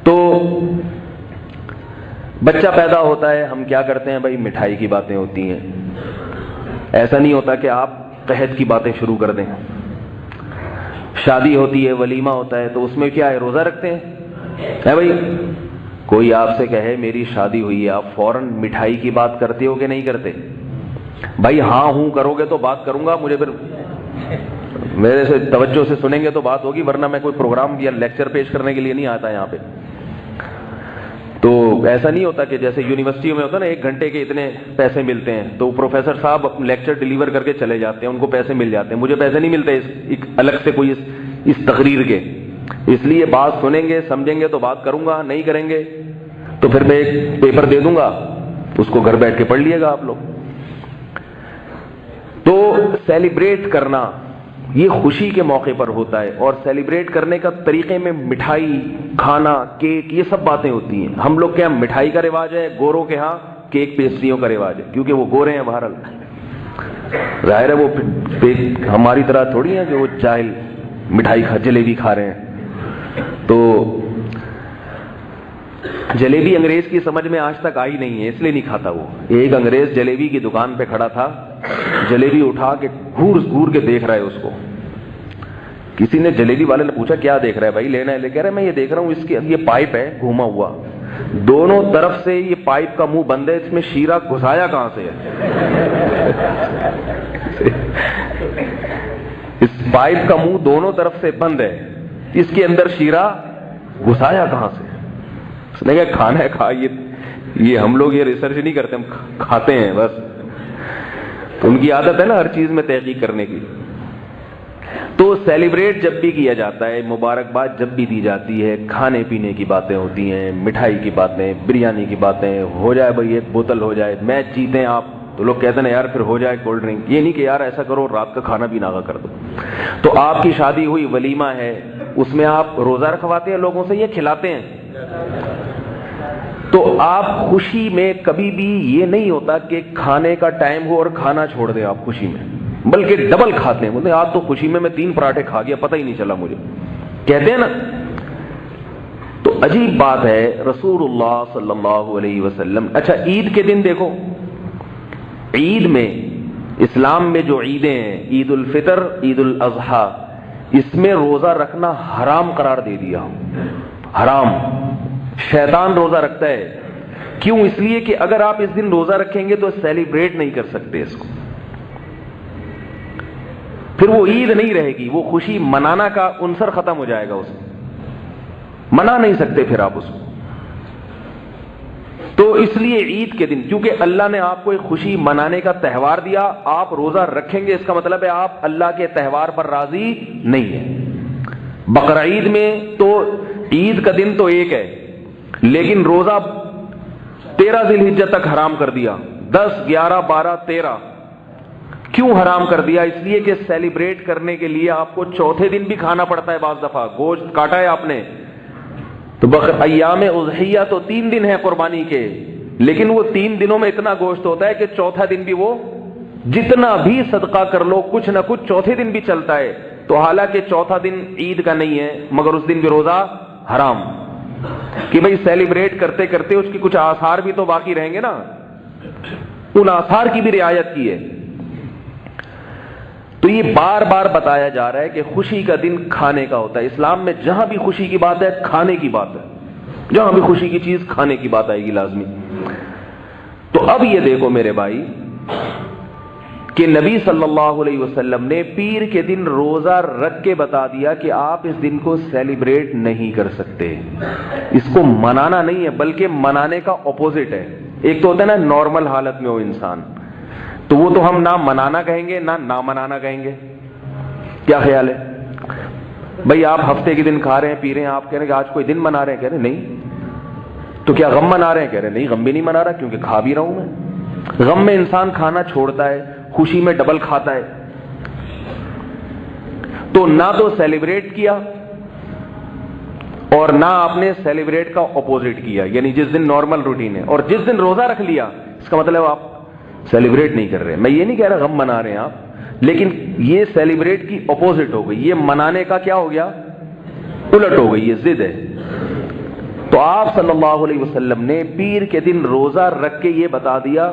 تو بچہ پیدا ہوتا ہے, ہم کیا کرتے ہیں بھائی, مٹھائی کی باتیں ہوتی ہیں. ایسا نہیں ہوتا کہ آپ قحط کی باتیں شروع کر دیں. شادی ہوتی ہے, ولیمہ ہوتا ہے, تو اس میں کیا ہے, روزہ رکھتے ہیں. ہے بھائی, کوئی آپ سے کہے میری شادی ہوئی ہے, آپ فوراً مٹھائی کی بات کرتے ہو کہ نہیں کرتے؟ بھائی ہاں ہوں کرو گے تو بات کروں گا, مجھے پھر میرے سے توجہ سے سنیں گے تو بات ہوگی, ورنہ میں کوئی پروگرام یا لیکچر پیش کرنے کے لیے نہیں آتا یہاں پہ. تو ایسا نہیں ہوتا کہ جیسے یونیورسٹیوں میں ہوتا نا, 1 گھنٹے کے اتنے پیسے ملتے ہیں, تو پروفیسر صاحب لیکچر ڈیلیور کر کے چلے جاتے ہیں, ان کو پیسے مل جاتے ہیں. مجھے پیسے نہیں ملتے الگ سے کوئی اس تقریر کے. اس لیے بات سنیں گے, سمجھیں گے تو بات کروں گا, نہیں کریں گے تو پھر میں ایک پیپر دے دوں گا, اس کو گھر بیٹھ کے پڑھ لیے گا آپ لوگ. تو سیلیبریٹ کرنا یہ خوشی کے موقع پر ہوتا ہے, اور سیلیبریٹ کرنے کا طریقے میں مٹھائی, کھانا, کیک, یہ سب باتیں ہوتی ہیں. ہم لوگ کے یہاں مٹھائی کا رواج ہے, گوروں کے ہاں کیک پیسٹریوں کا رواج ہے, کیونکہ وہ گورے ہیں بہرحال. ظاہر ہے وہ ہماری طرح تھوڑی ہیں کہ وہ جاہل مٹھائی جلیبی کھا رہے ہیں. تو جلیبی انگریز کی سمجھ میں آج تک آئی نہیں ہے, اس لیے نہیں کھاتا وہ. ایک انگریز جلیبی کی دکان پہ کھڑا تھا, جلیبی اٹھا کے گھور کے دیکھ رہا ہے اس کو. کسی نے جلیبی والے نے پوچھا کیا دیکھ رہا ہے بھائی, لینا ہے؟ لے کہہ رہا ہے میں یہ دیکھ رہا ہوں, اس کی یہ پائپ ہے گھوما ہوا, دونوں طرف سے یہ پائپ کا منہ بند ہے, اس میں شیرہ گھسایا کہاں سے ہے؟ اس پائپ کا منہ دونوں طرف سے بند ہے, اس کے اندر شیرہ گھسایا کہاں سے؟ اس نے کہا کھانا ہے, کھا. یہ ہم لوگ یہ ریسرچ نہیں کرتے, ہم کھاتے ہیں بس. تو ان کی عادت ہے نا ہر چیز میں تحقیق کرنے کی. تو سیلیبریٹ جب بھی کیا جاتا ہے, مبارکباد جب بھی دی جاتی ہے, کھانے پینے کی باتیں ہوتی ہیں, مٹھائی کی باتیں, بریانی کی باتیں, ہو جائے بھائی ایک بوتل ہو جائے, میچ جیتے آپ تو لوگ کہتے ہیں یار پھر ہو جائے کولڈ ڈرنک. یہ نہیں کہ یار ایسا کرو رات کا کھانا بھی ناغا کر دو. تو آپ کی شادی ہوئی, ولیمہ ہے, اس میں آپ روزہ رکھواتے ہیں لوگوں سے یا کھلاتے ہیں؟ تو آپ خوشی میں کبھی بھی یہ نہیں ہوتا کہ کھانے کا ٹائم ہو اور کھانا چھوڑ دیں آپ خوشی میں, بلکہ ڈبل کھاتے ہیں. بولتے ہیں آج تو خوشی میں 3 پراٹھے کھا گیا, پتہ ہی نہیں چلا مجھے, کہتے ہیں نا. تو عجیب بات ہے, رسول اللہ صلی اللہ علیہ وسلم. اچھا عید کے دن دیکھو, عید میں اسلام میں جو عیدیں ہیں, عید الفطر, عید الاضحیٰ, اس میں روزہ رکھنا حرام قرار دے دیا. حرام. شیطان روزہ رکھتا ہے. کیوں؟ اس لیے کہ اگر آپ اس دن روزہ رکھیں گے تو سیلیبریٹ نہیں کر سکتے اس کو, پھر وہ عید نہیں رہے گی, وہ خوشی منانا کا عنصر ختم ہو جائے گا, اس میں منا نہیں سکتے پھر آپ اس کو. تو اس لیے عید کے دن, کیونکہ اللہ نے آپ کو ایک خوشی منانے کا تہوار دیا, آپ روزہ رکھیں گے, اس کا مطلب ہے آپ اللہ کے تہوار پر راضی نہیں ہیں. بقرعید میں تو عید کا دن تو ایک ہے, لیکن روزہ 13 ذی الحجہ تک حرام کر دیا, 10, 11, 12, 13. کیوں حرام کر دیا؟ اس لیے کہ سیلیبریٹ کرنے کے لیے آپ کو چوتھے دن بھی کھانا پڑتا ہے. بعض دفعہ گوشت کاٹا ہے آپ نے, تو ایام اضحیہ تو 3 دن ہے قربانی کے, لیکن وہ 3 دنوں میں اتنا گوشت ہوتا ہے کہ چوتھا دن بھی وہ جتنا بھی صدقہ کر لو کچھ نہ کچھ چوتھے دن بھی چلتا ہے. تو حالانکہ چوتھا دن عید کا نہیں ہے, مگر اس دن بھی روزہ حرام, کہ بھئی سیلیبریٹ کرتے کرتے اس کی کچھ آثار بھی تو باقی رہیں گے نا, ان آثار کی بھی رعایت کی ہے. تو یہ بار بار بتایا جا رہا ہے کہ خوشی کا دن کھانے کا ہوتا ہے. اسلام میں جہاں بھی خوشی کی بات ہے کھانے کی بات ہے, جہاں بھی خوشی کی چیز کھانے کی بات آئے گی لازمی. تو اب یہ دیکھو میرے بھائی کہ نبی صلی اللہ علیہ وسلم نے پیر کے دن روزہ رکھ کے بتا دیا کہ آپ اس دن کو سیلیبریٹ نہیں کر سکتے. اس کو منانا نہیں ہے, بلکہ منانے کا اپوزٹ ہے. ایک تو ہوتا ہے نا نارمل حالت میں ہو انسان, تو وہ تو ہم نہ منانا کہیں گے نہ منانا کہیں گے. کیا خیال ہے بھئی؟ آپ ہفتے کے دن کھا رہے ہیں, پی رہے ہیں, آپ کہہ رہے ہیں کہ آج کوئی دن منا رہے ہیں, کہہ رہے نہیں. تو کیا غم منا رہے ہیں؟ کہہ رہے نہیں, غم بھی نہیں منا رہا کیونکہ کھا بھی رہا ہوں میں. غم میں انسان کھانا چھوڑتا ہے, خوشی میں ڈبل کھاتا ہے. تو نہ تو سیلیبریٹ کیا اور نہ آپ نے سیلیبریٹ کا اپوزٹ کیا، یعنی جس دن نارمل روٹین ہے اور جس دن روزہ رکھ لیا اس کا مطلب آپ سیلیبریٹ نہیں کر رہے. میں یہ نہیں کہہ رہا غم منا رہے ہیں آپ، لیکن یہ سیلیبریٹ کی اپوزٹ ہو گئی، یہ منانے کا کیا ہو گیا، الٹ ہو گئی، یہ ضد ہے. تو آپ صلی اللہ علیہ وسلم نے پیر کے دن روزہ رکھ کے یہ بتا دیا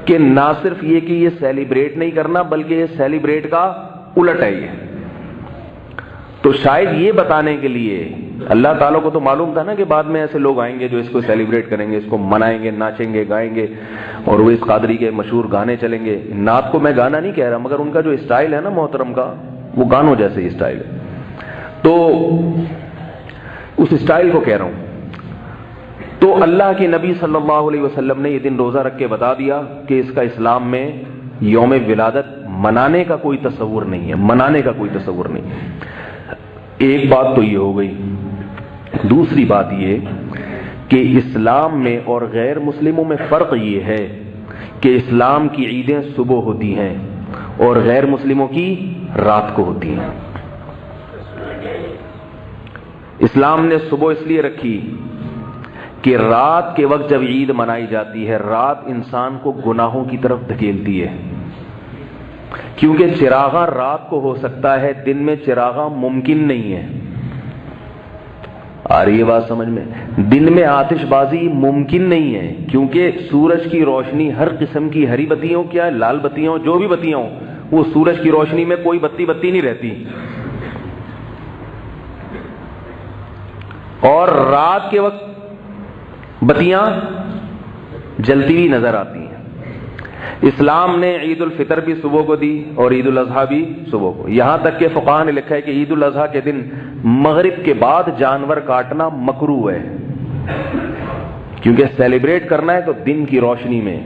کہ نہ صرف یہ کہ یہ سیلیبریٹ نہیں کرنا بلکہ یہ سیلیبریٹ کا الٹ ہے. یہ تو شاید یہ بتانے کے لیے اللہ تعالیٰ کو تو معلوم تھا نا کہ بعد میں ایسے لوگ آئیں گے جو اس کو سیلیبریٹ کریں گے، اس کو منائیں گے، ناچیں گے، گائیں گے، اور وہ اس قادری کے مشہور گانے چلیں گے. نعت کو میں گانا نہیں کہہ رہا، مگر ان کا جو اسٹائل ہے نا محترم کا، وہ گانوں جیسے اسٹائل ہے. تو اس اسٹائل کو کہہ رہا ہوں. تو اللہ کے نبی صلی اللہ علیہ وسلم نے یہ دن روزہ رکھ کے بتا دیا کہ اس کا اسلام میں یوم ولادت منانے کا کوئی تصور نہیں ہے، منانے کا کوئی تصور نہیں. ایک بات تو یہ ہو گئی. دوسری بات یہ کہ اسلام میں اور غیر مسلموں میں فرق یہ ہے کہ اسلام کی عیدیں صبح ہوتی ہیں اور غیر مسلموں کی رات کو ہوتی ہیں. اسلام نے صبح اس لیے رکھی کہ رات کے وقت جب عید منائی جاتی ہے، رات انسان کو گناہوں کی طرف دھکیلتی ہے، کیونکہ چراغاں رات کو ہو سکتا ہے، دن میں چراغاں ممکن نہیں ہے. آ رہی ہے بات سمجھ میں؟ دن میں آتش بازی ممکن نہیں ہے کیونکہ سورج کی روشنی ہر قسم کی ہری بتیوں، کیا لال بتیاں، جو بھی بتیاں ہوں، وہ سورج کی روشنی میں کوئی بتی نہیں رہتی. اور رات کے وقت بتیاں جلتی ہوئی نظر آتی ہیں. اسلام نے عید الفطر بھی صبح کو دی اور عید الاضحیٰ بھی صبح کو. یہاں تک کہ فقہاء نے لکھا ہے کہ عید الاضحیٰ کے دن مغرب کے بعد جانور کاٹنا مکروہ ہے، کیونکہ سیلیبریٹ کرنا ہے تو دن کی روشنی میں،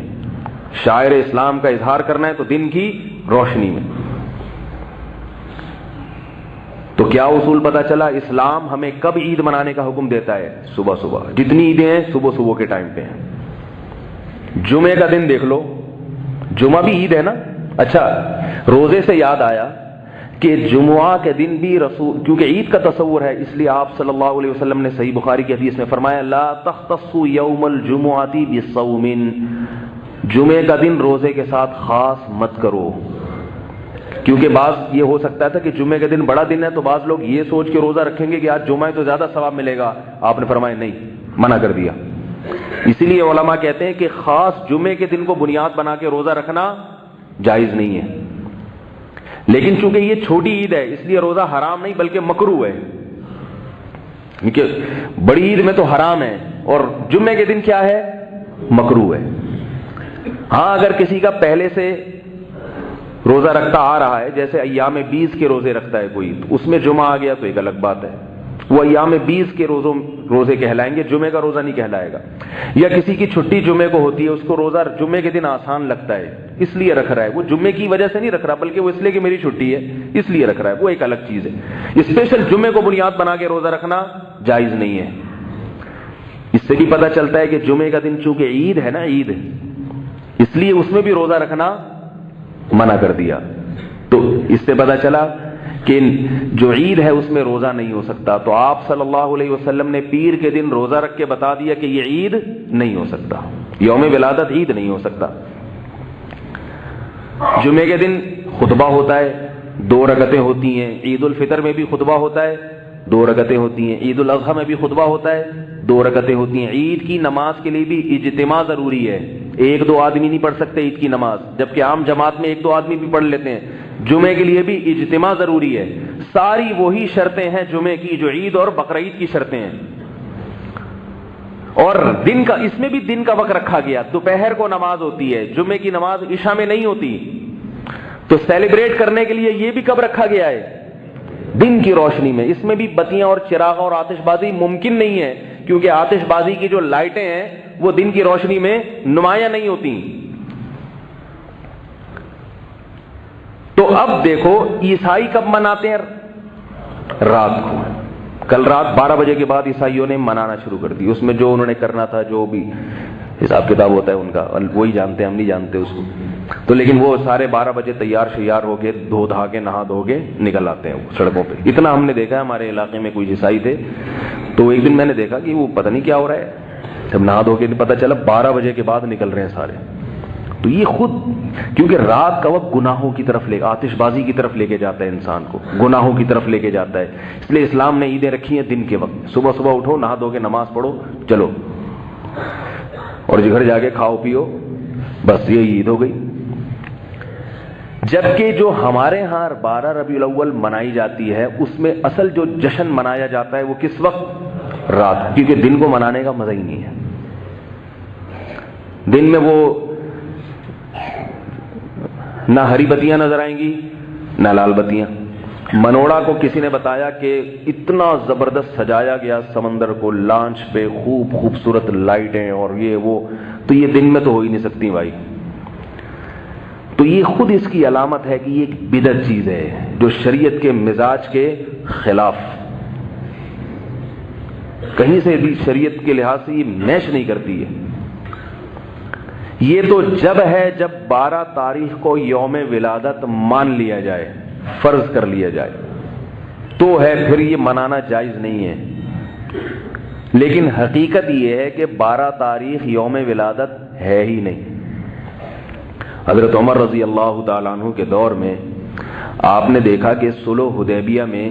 شاعر اسلام کا اظہار کرنا ہے تو دن کی روشنی میں. تو کیا اصول پتہ چلا؟ اسلام ہمیں کب عید منانے کا حکم دیتا ہے؟ صبح صبح. جتنی عیدیں ہیں صبح کے ٹائم پہ ہیں. جمعے کا دن دیکھ لو، جمعہ بھی عید ہے نا. اچھا، روزے سے یاد آیا کہ جمعہ کے دن بھی رسول، کیونکہ عید کا تصور ہے، اس لیے آپ صلی اللہ علیہ وسلم نے صحیح بخاری کی حدیث میں فرمایا لا تختصوا یوم الجمعۃ بصوم، جمعے کا دن روزے کے ساتھ خاص مت کرو. کیونکہ بعض یہ ہو سکتا تھا کہ جمعے کے دن بڑا دن ہے تو بعض لوگ یہ سوچ کے روزہ رکھیں گے کہ آج جمعہ ہے تو زیادہ ثواب ملے گا. آپ نے فرمایا نہیں، منع کر دیا. اسی لیے علماء کہتے ہیں کہ خاص جمعے کے دن کو بنیاد بنا کے روزہ رکھنا جائز نہیں ہے. لیکن چونکہ یہ چھوٹی عید ہے اس لیے روزہ حرام نہیں بلکہ مکروہ ہے، کیونکہ بڑی عید میں تو حرام ہے اور جمعے کے دن کیا ہے؟ مکروہ ہے. ہاں اگر کسی کا پہلے سے روزہ رکھتا آ رہا ہے، جیسے ایام 20 کے روزے رکھتا ہے کوئی، تو اس میں جمعہ آ گیا تو ایک الگ بات ہے، وہ ایام 20 کے روزے کہلائیں گے، جمعے کا روزہ نہیں کہلائے گا. یا کسی کی چھٹی جمعے کو ہوتی ہے، اس کو روزہ جمعے کے دن آسان لگتا ہے اس لیے رکھ رہا ہے، وہ جمعے کی وجہ سے نہیں رکھ رہا بلکہ وہ اس لیے کہ میری چھٹی ہے اس لیے رکھ رہا ہے، وہ ایک الگ چیز ہے. اسپیشل جمعے کو بنیاد بنا کے روزہ رکھنا جائز نہیں ہے. اس سے بھی پتہ چلتا ہے کہ جمعے کا دن چونکہ عید ہے نا، عید ہے، اس لیے اس میں بھی روزہ رکھنا منع کر دیا. تو اس سے پتہ چلا کہ جو عید ہے اس میں روزہ نہیں ہو سکتا. تو آپ صلی اللہ علیہ وسلم نے پیر کے دن روزہ رکھ کے بتا دیا کہ یہ عید نہیں ہو سکتا، یوم ولادت عید نہیں ہو سکتا. جمعے کے دن خطبہ ہوتا ہے، 2 رکعتیں ہوتی ہیں. عید الفطر میں بھی خطبہ ہوتا ہے، 2 رکعتیں ہوتی ہیں. عید الاضحیٰ میں بھی خطبہ ہوتا ہے، 2 رکعتیں ہوتی ہیں. عید کی نماز کے لیے بھی اجتماع ضروری ہے. 1-2 آدمی نہیں پڑھ سکتے عید کی نماز، جبکہ عام جماعت میں 1-2 آدمی بھی پڑھ لیتے ہیں. جمعے کے لیے بھی اجتماع ضروری ہے. ساری وہی شرطیں ہیں جمعے کی جو عید اور بقرعید کی شرطیں ہیں. اور دن کا، اس میں بھی دن کا وقت رکھا گیا. دوپہر کو نماز ہوتی ہے، جمعے کی نماز عشاء میں نہیں ہوتی. تو سیلیبریٹ کرنے کے لیے یہ بھی کب رکھا گیا ہے؟ دن کی روشنی میں. اس میں بھی بتیاں اور چراغ اور آتش بازی ممکن نہیں ہے کیونکہ آتش بازی کی جو لائٹیں ہیں وہ دن کی روشنی میں نمایاں نہیں ہوتی. تو اب دیکھو عیسائی کب مناتے ہیں؟ رات کو. کل رات 12 بجے کے بعد عیسائیوں نے منانا شروع کر دی. اس میں جو انہوں نے کرنا تھا، جو بھی حساب کتاب ہوتا ہے ان کا، وہی جانتے ہیں، ہم نہیں جانتے اس کو. تو لیکن وہ سارے 12 بجے تیار شیار ہو کے دھو دھا کے نہا دھو کے نکل آتے ہیں وہ سڑکوں پہ. اتنا ہم نے دیکھا ہے. ہمارے علاقے میں کوئی عیسائی تھے تو ایک دن میں نے دیکھا کہ وہ پتہ نہیں کیا ہو رہا ہے، جب نہا دھو کے پتہ چلا 12 بجے کے بعد نکل رہے ہیں سارے. تو یہ خود کیونکہ رات کا وقت گناہوں کی طرف آتش بازی کی طرف لے کے جاتا ہے انسان کو، گناہوں کی طرف لے کے جاتا ہے. اس لیے اسلام نے عیدیں رکھی ہیں دن کے وقت. صبح صبح اٹھو، نہا دھو کے نماز پڑھو، چلو اور گھر جا کے کھاؤ پیو، بس یہ عید ہو گئی. جبکہ جو ہمارے ہاں 12 ربیع الاول منائی جاتی ہے اس میں اصل جو جشن منایا جاتا ہے وہ کس وقت؟ رات، کیونکہ دن کو منانے کا مزہ ہی نہیں ہے. دن میں وہ نہ ہری بتیاں نظر آئیں گی نہ لال بتیاں. منوڑا کو کسی نے بتایا کہ اتنا زبردست سجایا گیا سمندر کو لانچ پہ، خوبصورت لائٹیں اور یہ وہ، تو یہ دن میں تو ہو ہی نہیں سکتی بھائی. تو یہ خود اس کی علامت ہے کہ یہ ایک بدعت چیز ہے جو شریعت کے مزاج کے خلاف، کہیں سے بھی شریعت کے لحاظ سے یہ میچ نہیں کرتی ہے. یہ تو جب ہے جب 12 تاریخ کو یوم ولادت مان لیا جائے، فرض کر لیا جائے تو ہے، پھر یہ منانا جائز نہیں ہے. لیکن حقیقت یہ ہے کہ 12 تاریخ یوم ولادت ہے ہی نہیں. حضرت عمر رضی اللہ تعالیٰ عنہ کے دور میں آپ نے دیکھا کہ صلح حدیبیہ میں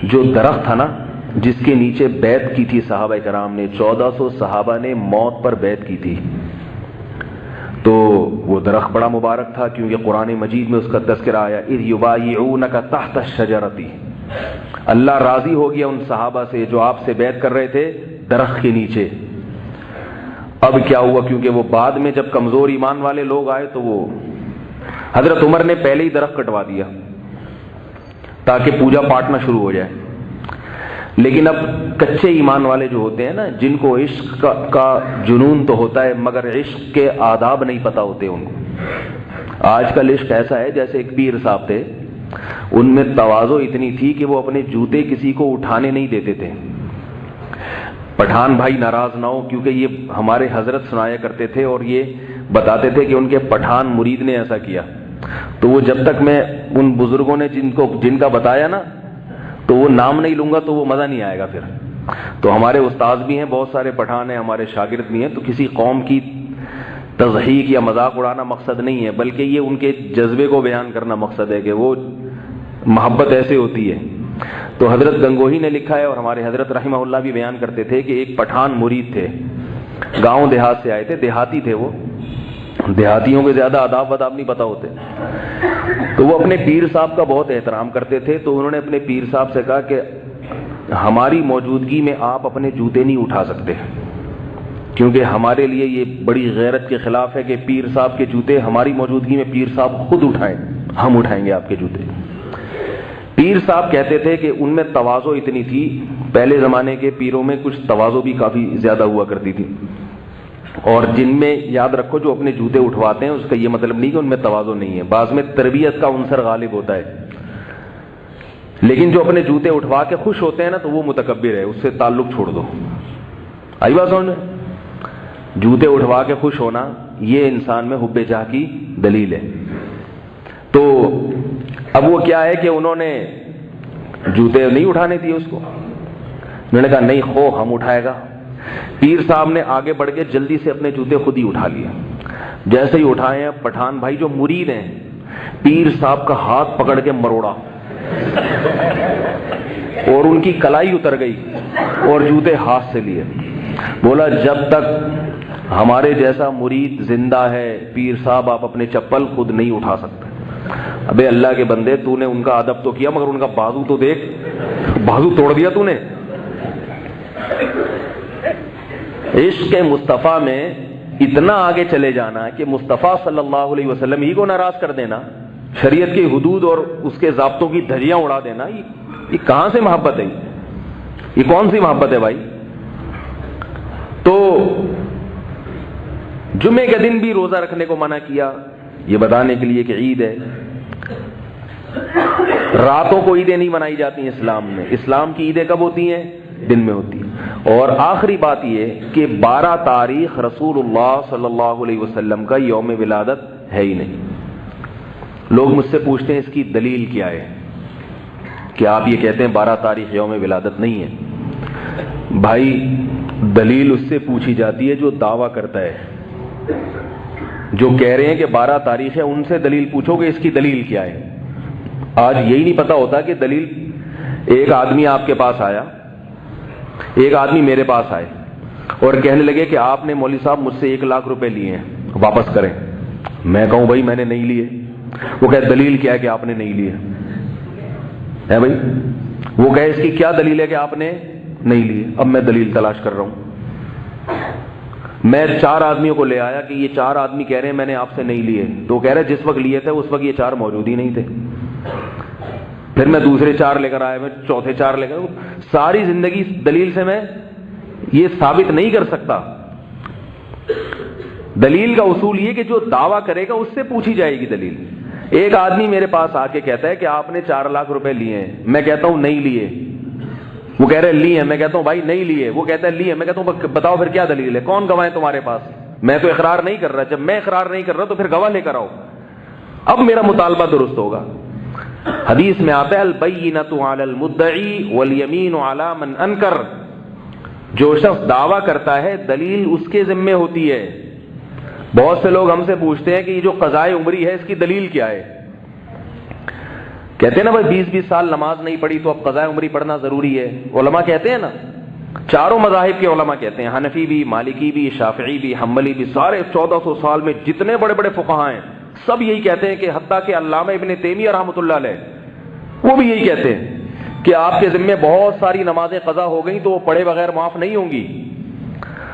جو درخت تھا نا جس کے نیچے بیعت کی تھی صحابہ کرام نے، 1400 صحابہ نے موت پر بیعت کی تھی. تو وہ درخت بڑا مبارک تھا کیونکہ قرآن مجید میں اس کا تذکرہ آیا، اذ یبایعونک تحت الشجرۃ. اللہ راضی ہو گیا ان صحابہ سے جو آپ سے بیعت کر رہے تھے درخت کے نیچے. اب کیا ہوا، کیونکہ وہ بعد میں جب کمزور ایمان والے لوگ آئے تو وہ حضرت عمر نے پہلے ہی درخت کٹوا دیا تاکہ پوجا پاٹ نہ شروع ہو جائے. لیکن اب کچے ایمان والے جو ہوتے ہیں نا، جن کو عشق کا جنون تو ہوتا ہے مگر عشق کے آداب نہیں پتہ ہوتے ان کو. آج کل عشق ایسا ہے جیسے ایک پیر صاحب تھے، ان میں تواضع اتنی تھی کہ وہ اپنے جوتے کسی کو اٹھانے نہیں دیتے تھے. پٹھان بھائی ناراض نہ ہو، کیونکہ یہ ہمارے حضرت سنایا کرتے تھے اور یہ بتاتے تھے کہ ان کے پٹھان مرید نے ایسا کیا. تو وہ جب تک میں ان بزرگوں نے جن کا بتایا نا تو وہ نام نہیں لوں گا تو وہ مزہ نہیں آئے گا پھر. تو ہمارے استاد بھی ہیں، بہت سارے پٹھان ہیں، ہمارے شاگرد بھی ہیں. تو کسی قوم کی تضحیک یا مذاق اڑانا مقصد نہیں ہے، بلکہ یہ ان کے جذبے کو بیان کرنا مقصد ہے کہ وہ محبت ایسے ہوتی ہے. تو حضرت گنگوہی نے لکھا ہے اور ہمارے حضرت رحمہ اللہ بھی بیان کرتے تھے کہ ایک پٹھان مرید تھے، گاؤں دیہات سے آئے تھے، دیہاتی تھے. وہ دیہاتیوں کے زیادہ آداب وداب نہیں پتہ ہوتے. تو وہ اپنے پیر صاحب کا بہت احترام کرتے تھے. تو انہوں نے اپنے پیر صاحب سے کہا کہ ہماری موجودگی میں آپ اپنے جوتے نہیں اٹھا سکتے، کیونکہ ہمارے لیے یہ بڑی غیرت کے خلاف ہے کہ پیر صاحب کے جوتے ہماری موجودگی میں پیر صاحب خود اٹھائیں، ہم اٹھائیں گے آپ کے جوتے. پیر صاحب کہتے تھے کہ ان میں تواضع اتنی تھی، پہلے زمانے کے پیروں میں کچھ تواضع بھی کافی زیادہ ہوا کرتی تھی. اور جن میں یاد رکھو جو اپنے جوتے اٹھواتے ہیں اس کا یہ مطلب نہیں کہ ان میں تواضع نہیں ہے، بعض میں تربیت کا عنصر غالب ہوتا ہے. لیکن جو اپنے جوتے اٹھوا کے خوش ہوتے ہیں نا تو وہ متکبر ہے، اس سے تعلق چھوڑ دو. آئی بات سمجھ میں؟ جوتے اٹھوا کے خوش ہونا یہ انسان میں حب جاہ کی دلیل ہے. تو اب وہ کیا ہے کہ انہوں نے جوتے نہیں اٹھانے دیے اس کو. انہوں نے کہا نہیں خو ہم اٹھائے گا. پیر صاحب نے آگے بڑھ کے جلدی سے اپنے جوتے خود ہی اٹھا لیے. جیسے ہی اٹھائے ہیں پٹھان بھائی جو مرید ہیں پیر صاحب کا ہاتھ پکڑ کے مروڑا اور ان کی کلائی اتر گئی اور جوتے ہاتھ سے لیے. بولا جب تک ہمارے جیسا مرید زندہ ہے پیر صاحب آپ اپنے چپل خود نہیں اٹھا سکتے. ابے اللہ کے بندے تو نے ان کا ادب تو کیا مگر ان کا بازو تو دیکھ، بازو توڑ دیا تو نے. عشق مصطفیٰ میں اتنا آگے چلے جانا کہ مصطفیٰ صلی اللہ علیہ وسلم ہی کو ناراض کر دینا، شریعت کی حدود اور اس کے ضابطوں کی دھجیاں اڑا دینا، یہ کہاں سے محبت ہے؟ یہ کون سی محبت ہے بھائی؟ تو جمعے کے دن بھی روزہ رکھنے کو منع کیا، یہ بتانے کے لیے کہ عید ہے. راتوں کو عیدیں نہیں منائی جاتی ہیں اسلام میں. اسلام کی عیدیں کب ہوتی ہیں؟ دن میں ہوتی ہیں. اور آخری بات یہ کہ 12 تاریخ رسول اللہ صلی اللہ علیہ وسلم کا یوم ولادت ہے ہی نہیں. لوگ مجھ سے پوچھتے ہیں اس کی دلیل کیا ہے کہ آپ یہ کہتے ہیں 12 تاریخ یوم ولادت نہیں ہے. بھائی دلیل اس سے پوچھی جاتی ہے جو دعویٰ کرتا ہے. جو کہہ رہے ہیں کہ 12 تاریخ ہے ان سے دلیل پوچھو کہ اس کی دلیل کیا ہے. آج یہی نہیں پتا ہوتا کہ دلیل. ایک آدمی آپ کے پاس آیا, ایک آدمی میرے پاس آئے اور کہنے لگے کہ آپ نے مولوی صاحب مجھ سے 1 لاکھ روپے لیے ہیں, واپس کریں. میں کہوں بھائی میں نے نہیں لیے. وہ کہے دلیل کیا ہے کہ آپ نے نہیں لیے ہے بھائی. وہ کہے اس کی کیا دلیل ہے کہ آپ نے نہیں لیے. اب میں دلیل تلاش کر رہا ہوں. میں 4 آدمیوں کو لے آیا کہ یہ 4 آدمی کہہ رہے ہیں میں نے آپ سے نہیں لیے. تو وہ کہہ رہے جس وقت لیے تھے اس وقت یہ 4 موجود ہی نہیں تھے. پھر میں دوسرے 4 لے کر آیا, میں چوتھے 4 لے کر. ساری زندگی دلیل سے میں یہ ثابت نہیں کر سکتا. دلیل کا اصول یہ کہ جو دعویٰ کرے گا اس سے پوچھی جائے گی دلیل. ایک آدمی میرے پاس آ کے کہتا ہے کہ آپ نے 4 لاکھ روپے لیے ہیں. میں کہتا ہوں نہیں لیے. وہ کہہ رہے لیے ہیں. میں کہتا ہوں بھائی نہیں لیے. وہ کہتا ہے لیے. میں کہتا ہوں بتاؤ پھر کیا دلیل ہے, کون گواہ ہے تمہارے پاس. میں تو اقرار نہیں کر رہا. جب میں اقرار نہیں کر رہا تو پھر گواہ لے کر آؤ. اب میرا مطالبہ درست ہوگا. حدیث میں آتا ہے البینۃ علی المدعی والیمین علی من انکر. جو شخص دعویٰ کرتا ہے دلیل اس کے ذمے ہوتی ہے. بہت سے لوگ ہم سے پوچھتے ہیں کہ یہ جو قضائے عمری ہے اس کی دلیل کیا ہے. کہتے ہیں نا بھائی 20-20 سال نماز نہیں پڑھی تو اب قضائے عمری پڑھنا ضروری ہے. علماء کہتے ہیں نا, چاروں مذاہب کے علماء کہتے ہیں, حنفی بھی, مالکی بھی, شافعی بھی, حنبلی بھی, سارے 1400 سال میں جتنے بڑے بڑے فقہاء ہیں سب یہی کہتے ہیں کہ حتیٰ کہ علامہ ابن تیمیہ رحمۃ اللہ علیہ وہ بھی یہی کہتے ہیں کہ آپ کے ذمے بہت ساری نمازیں قضا ہو گئیں تو وہ پڑھے بغیر معاف نہیں ہوں گی.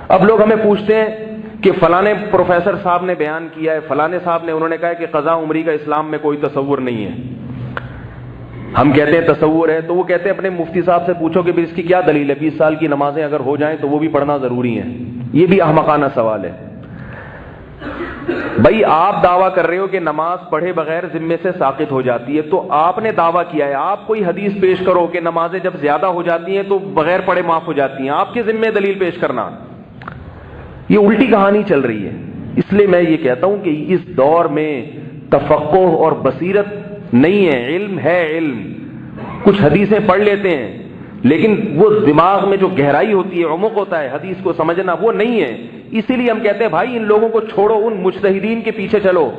اب لوگ ہمیں پوچھتے ہیں کہ فلانے پروفیسر صاحب نے بیان کیا ہے, فلانے صاحب نے, انہوں نے کہا کہ قضا عمری کا اسلام میں کوئی تصور نہیں ہے. ہم کہتے ہیں تصور ہے, تو وہ کہتے ہیں اپنے مفتی صاحب سے پوچھو کہ اس کی کیا دلیل ہے, 20 سال کی نمازیں اگر ہو جائیں تو وہ بھی پڑھنا ضروری ہے. یہ بھی احمقانہ سوال ہے. بھائی آپ دعویٰ کر رہے ہو کہ نماز پڑھے بغیر ذمے سے ساقط ہو جاتی ہے, تو آپ نے دعویٰ کیا ہے, آپ کوئی حدیث پیش کرو کہ نمازیں جب زیادہ ہو جاتی ہیں تو بغیر پڑھے معاف ہو جاتی ہیں. آپ کے ذمے دلیل پیش کرنا, یہ الٹی کہانی چل رہی ہے. اس لیے میں یہ کہتا ہوں کہ اس دور میں تفقہ اور بصیرت نہیں ہے, علم ہے. علم کچھ حدیثیں پڑھ لیتے ہیں لیکن وہ دماغ میں جو گہرائی ہوتی ہے, عمق ہوتا ہے, حدیث کو سمجھنا وہ نہیں ہے. اسی لیے ہم کہتے ہیں بھائی ان لوگوں کو چھوڑو, ان مجتہدین کے پیچھے چلو,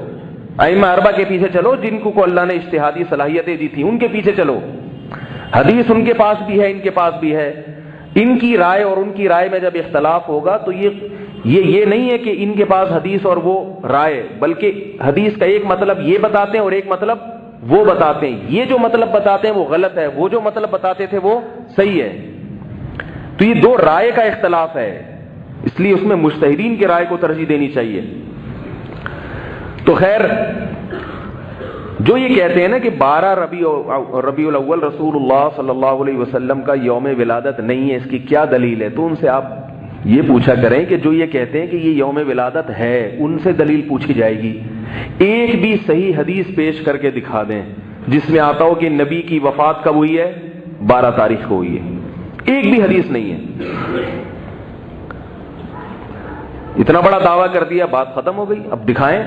ائمہ اربعہ کے پیچھے چلو جن کو اللہ نے اجتہادی صلاحیتیں دی تھی, ان کے پیچھے چلو. حدیث ان کے پاس بھی ہے, ان کے پاس بھی ہے. ان کی رائے اور ان کی رائے میں جب اختلاف ہوگا تو یہ نہیں ہے کہ ان کے پاس حدیث اور وہ رائے, بلکہ حدیث کا ایک مطلب یہ بتاتے ہیں اور ایک مطلب وہ بتاتے ہیں. یہ جو مطلب بتاتے ہیں وہ غلط ہے, وہ جو مطلب بتاتے تھے وہ صحیح ہے. تو یہ 2 رائے کا اختلاف ہے, اس لیے اس میں مجتہدین کی رائے کو ترجیح دینی چاہیے. تو خیر, جو یہ کہتے ہیں نا کہ 12 ربیع الاول رسول اللہ صلی اللہ علیہ وسلم کا یوم ولادت نہیں ہے, اس کی کیا دلیل ہے, تو ان سے آپ یہ پوچھا کریں کہ جو یہ کہتے ہیں کہ یہ یوم ولادت ہے ان سے دلیل پوچھی جائے گی. ایک بھی صحیح حدیث پیش کر کے دکھا دیں جس میں آتا ہو کہ نبی کی وفات کب ہوئی ہے, 12 تاریخ کو ہوئی ہے. ایک بھی حدیث نہیں ہے. اتنا بڑا دعویٰ کر دیا, بات ختم ہو گئی. اب دکھائیں.